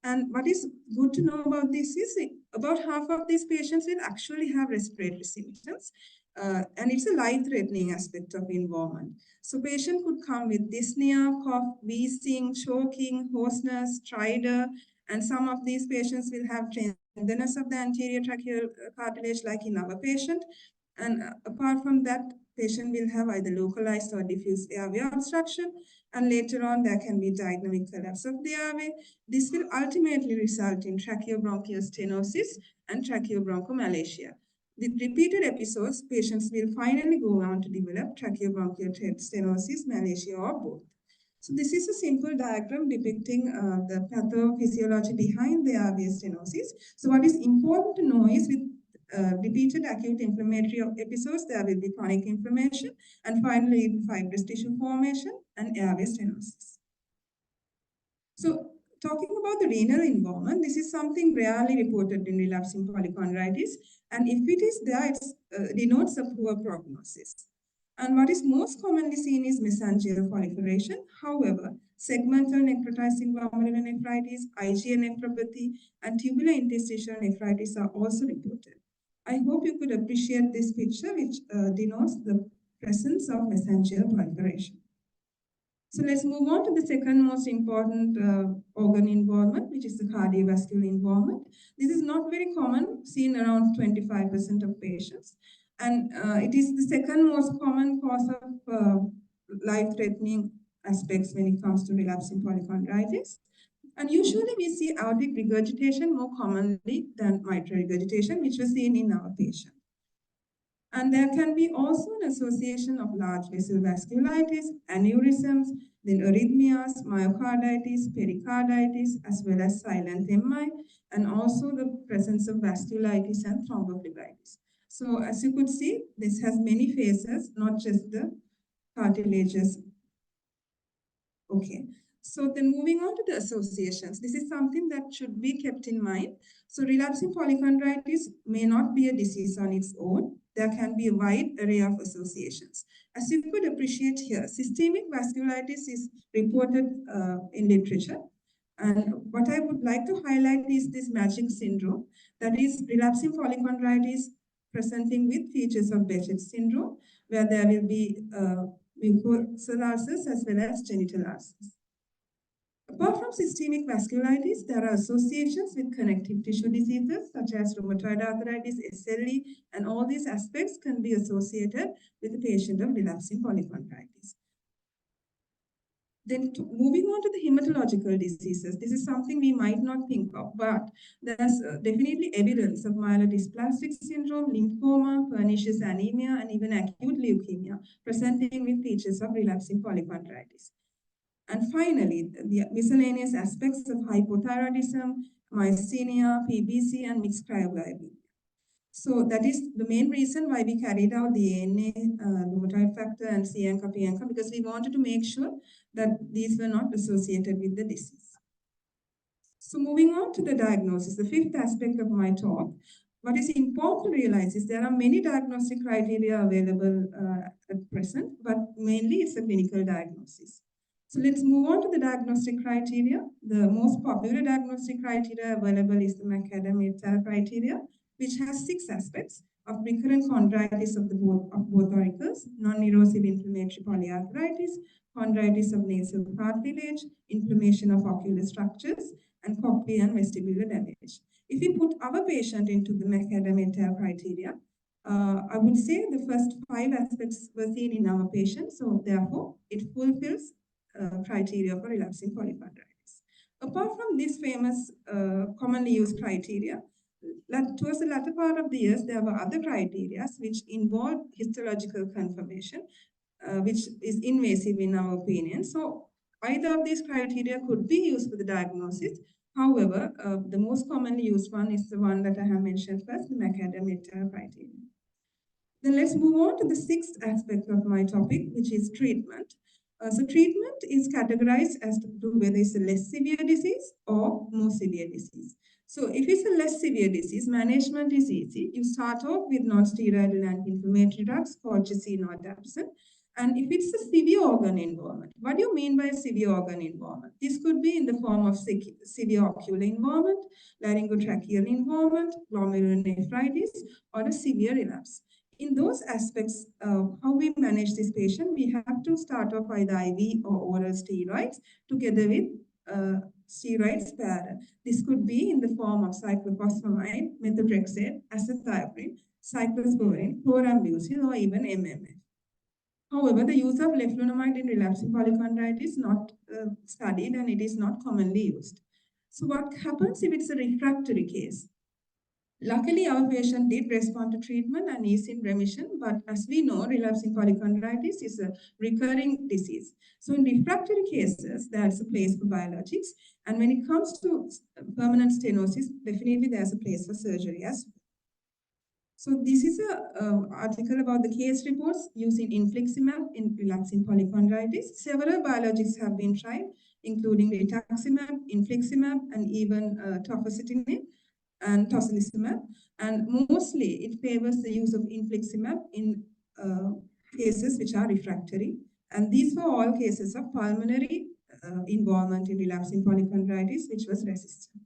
And what is good to know about this is about half of these patients will actually have respiratory symptoms. And it's a life-threatening aspect of involvement. So patient could come with dyspnea, cough, wheezing, choking, hoarseness, stridor, and some of these patients will have tenderness of the anterior tracheal cartilage like in our patient. And apart from that, patient will have either localized or diffuse airway obstruction, and later on there can be dynamic collapse of the airway. This will ultimately result in tracheobronchial stenosis and tracheobronchomalacia. With repeated episodes, patients will finally go on to develop tracheobronchial stenosis, malacia, or both. So this is a simple diagram depicting the pathophysiology behind the airway stenosis. So what is important to know is with repeated acute inflammatory episodes, there will be chronic inflammation, and finally fibrous tissue formation and airway stenosis. So talking about the renal involvement, this is something rarely reported in relapsing polychondritis, and if it is there, it denotes a poor prognosis. And what is most commonly seen is mesangial proliferation. However, segmental necrotizing glomerular nephritis, IgA nephropathy, and tubular interstitial nephritis are also reported. I hope you could appreciate this picture, which denotes the presence of mesangial proliferation. So let's move on to the second most important organ involvement, which is the cardiovascular involvement. This is not very common, seen around 25% of patients. And it is the second most common cause of life-threatening aspects when it comes to relapsing polychondritis. And usually we see aortic regurgitation more commonly than mitral regurgitation, which was seen in our patient. And there can be also an association of large vessel vasculitis, aneurysms, then arrhythmias, myocarditis, pericarditis, as well as silent MI, and also the presence of vasculitis and thrombophlebitis. So as you could see, this has many phases, not just the cartilages. Okay. So then moving on to the associations, this is something that should be kept in mind. So relapsing polychondritis may not be a disease on its own. There can be a wide array of associations. As you could appreciate here, systemic vasculitis is reported in literature. And what I would like to highlight is this magic syndrome, that is relapsing polychondritis presenting with features of Behçet syndrome, where there will be mucosal ulcers as well as genital ulcers. Apart from systemic vasculitis, there are associations with connective tissue diseases such as rheumatoid arthritis, SLE, and all these aspects can be associated with the patient of relapsing polychondritis. Then moving on to the hematological diseases, this is something we might not think of, but there's definitely evidence of myelodysplastic syndrome, lymphoma, pernicious anemia, and even acute leukemia presenting with features of relapsing polychondritis. And finally, the miscellaneous aspects of hypothyroidism, myasthenia, PBC, and mixed cryoglycemia. So that is the main reason why we carried out the ANA, rheumatoid factor, and C-ANCA, P-ANCA, because we wanted to make sure that these were not associated with the disease. So moving on to the diagnosis, the fifth aspect of my talk, what is important to realize is there are many diagnostic criteria available at present, but mainly it's a clinical diagnosis. So let's move on to the diagnostic criteria. The most popular diagnostic criteria available is the McAdam-Etal criteria, which has 6 aspects of recurrent chondritis of both auricles, non-erosive inflammatory polyarthritis, chondritis of nasal cartilage, inflammation of ocular structures, and cochlear and vestibular damage. If we put our patient into the McAdam-Etal criteria, I would say the first 5 aspects were seen in our patient, so therefore it fulfills criteria for relapsing polychondritis. Apart from this famous commonly used criteria, towards the latter part of the years, there were other criteria which involve histological confirmation, which is invasive in our opinion. So either of these criteria could be used for the diagnosis. However, the most commonly used one is the one that I have mentioned first, the McAdam-Etal criteria. Then let's move on to the 6th aspect of my topic, which is treatment. So treatment is categorized as to whether it's a less severe disease or more severe disease. So if it's a less severe disease, management is easy. You start off with non-steroidal anti-inflammatory drugs, colchicine or dapsone. And if it's a severe organ involvement, what do you mean by severe organ involvement? This could be in the form of severe ocular involvement, laryngotracheal involvement, glomerulonephritis, or a severe relapse. In those aspects, how we manage this patient, we have to start off either IV or oral steroids together with steroid sparer. This could be in the form of cyclophosphamide, methotrexate, azathioprine, cyclosporine, chlorambucil, or even MMF. However, the use of leflunomide in relapsing polychondritis is not studied and it is not commonly used. So what happens if it's a refractory case? Luckily, our patient did respond to treatment and is in remission, but as we know, relapsing polychondritis is a recurring disease. So in refractory cases, there's a place for biologics. And when it comes to permanent stenosis, definitely there's a place for surgery as well. So this is an article about the case reports using infliximab in relapsing polychondritis. Several biologics have been tried, including rituximab, infliximab, and even tofacitinib and tocilizumab, and mostly it favors the use of infliximab in cases which are refractory. And these were all cases of pulmonary involvement in relapsing polychondritis, which was resistant.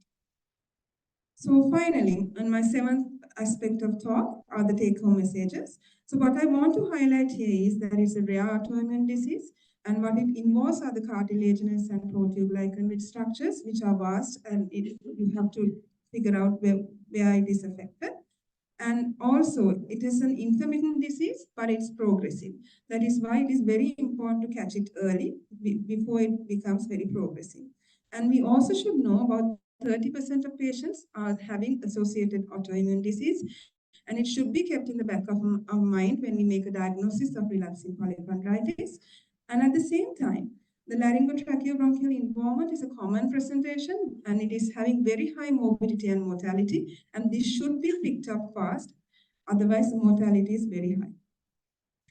So finally, on my seventh aspect of talk are the take-home messages. So what I want to highlight here is that it's a rare autoimmune disease, and what it involves are the cartilaginous and proteoglycan-rich structures, which are vast, and you have to figure out where it is affected. And also, it is an intermittent disease, but it's progressive. That is why it is very important to catch it early before it becomes very progressive. And we also should know about 30% of patients are having associated autoimmune disease, and it should be kept in the back of our mind when we make a diagnosis of relapsing polychondritis. And at the same time, the laryngotracheobronchial involvement is a common presentation, and it is having very high morbidity and mortality, and this should be picked up fast, otherwise the mortality is very high.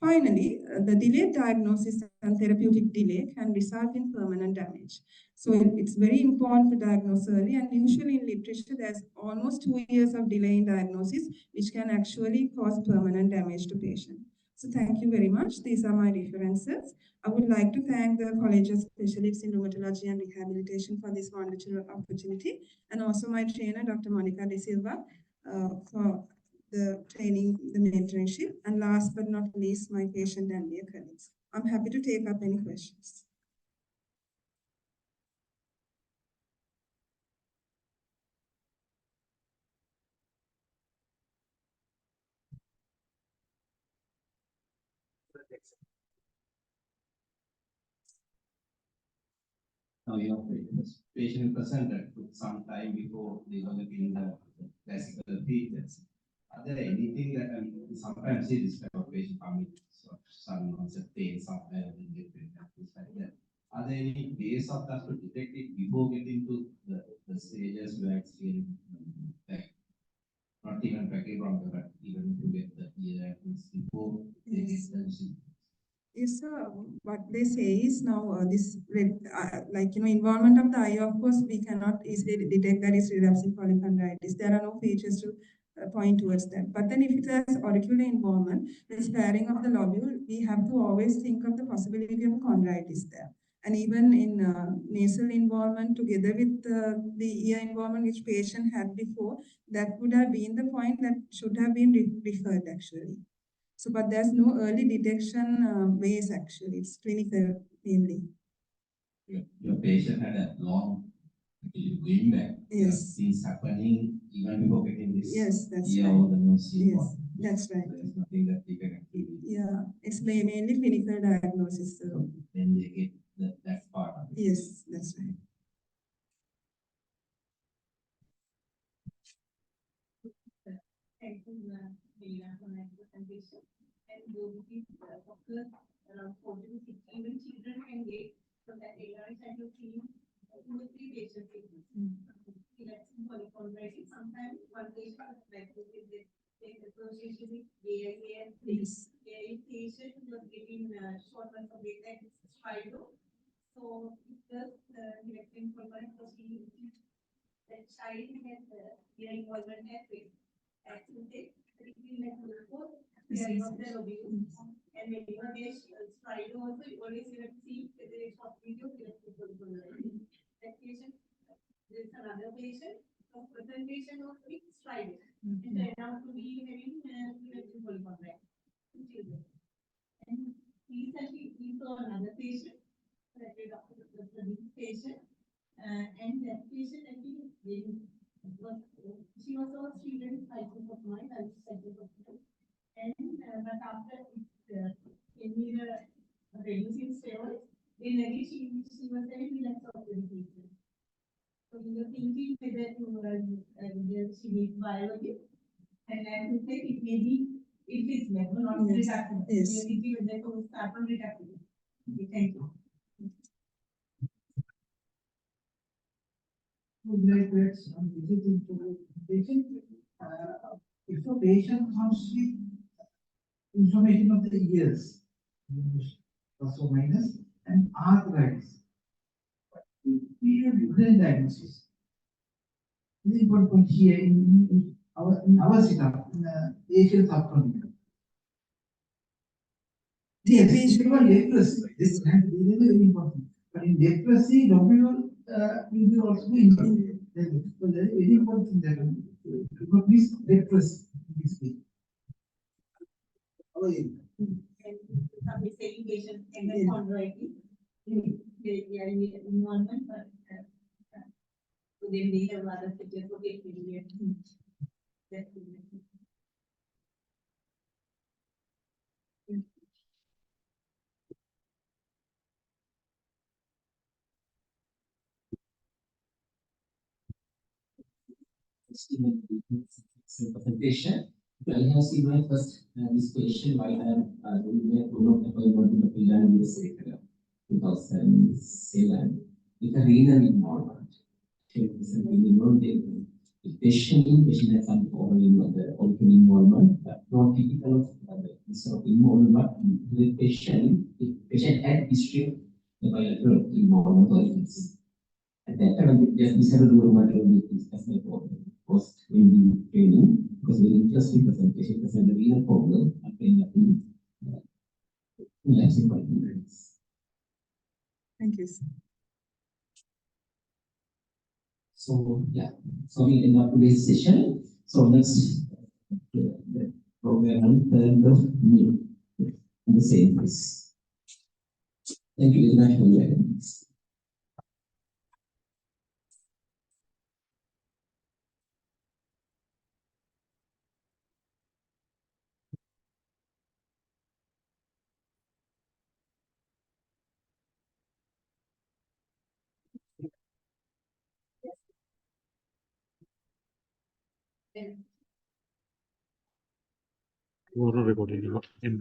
Finally, the delayed diagnosis and therapeutic delay can result in permanent damage. So it's very important to diagnose early, and usually in literature, there's almost 2 years of delay in diagnosis, which can actually cause permanent damage to patient. So thank you very much. These are my references. I would like to thank the College of Specialists in Rheumatology and Rehabilitation for this wonderful opportunity, and also my trainer, Dr. Melina Dissanayake, for the training, the mentorship, and last but not least, my patient and their colleagues. I'm happy to take up any questions. Now your patient presented took some time before they were getting the classical features. Are there anything that sometimes see this type of patient coming some onset pain, somewhere in different like that? Are there any ways of us to detect it before getting to the stages where it's in like not even tracheobronchial, but even to get the ear before they get the disease? Yes, what they say is now this involvement of the eye, of course, we cannot easily detect that it's relapsing polychondritis. There are no features to point towards that. But then if it has auricular involvement, the sparing of the lobule, we have to always think of the possibility of chondritis there. And even in nasal involvement together with the ear involvement which patient had before, that would have been the point that should have been referred actually. So, but there's no early detection ways actually. It's clinical mainly. Your patient had a long going back. Yes. Things happening even before getting this. Yes, that's right. right. The nose yes, that's right. There's nothing that they can actually. Yeah, it's mainly clinical diagnosis. So. Then they get that part of it. Yes, that's right. Thank you, Melina, for my presentation. And those occur around 40 to 60, even children can get from that area that you see 2 or 3 patients. Relapsing polychondritis, sometimes one patient is like this in association with AIA and AIA patient was giving short ones of data and Strido. So it does relapsing polychondritis because the child has their involvement has accident, particularly like both caring of their abuse. And whenever they Strido also, you always have to see whether it's short video relapsing polychondritis. That patient, there's another patient, a certain patient was with Strido. It turned out to be having relapsing polychondritis. And recently we saw another patient, patient, and that patient actually she was also treated with cycles of mind, and but after reducing steroids, then again she was having relapse of medication. So we were thinking whether she needs biology, and as you said, it may be if it's level not reductive. Yes. We are thinking whether to start from reductive. Okay, thank you. Would like to add some visiting to the patient. If a patient comes with inflammation of the ears, plus or minus, and arthritis, we have different diagnosis. This is important point here in our setup, in Asian subcontinent. Yes, it's about leprosy. This is very important. But in leprosy, lobule will be also important. So that is very important thing that do not miss leprosy in this case. And some saying patient and then chondritis. They are in the environment, but so then they have other features of it. That's presentation. I have seen my first this question while I am doing my program appointment in the Finland USA 2007 with a renal involvement. The patient has some autoimmune involvement, but not typical of this sort of involvement, but the patient had history of bilateral involvement or illness. At that time, just decided to do rheumatology as my post in training because very interesting presentation present the real problem and then relapsing polychondritis. Thank you, sir. So yeah, so we end up today's session. So next the program and the same place. Thank you very much for your attendance. Recording in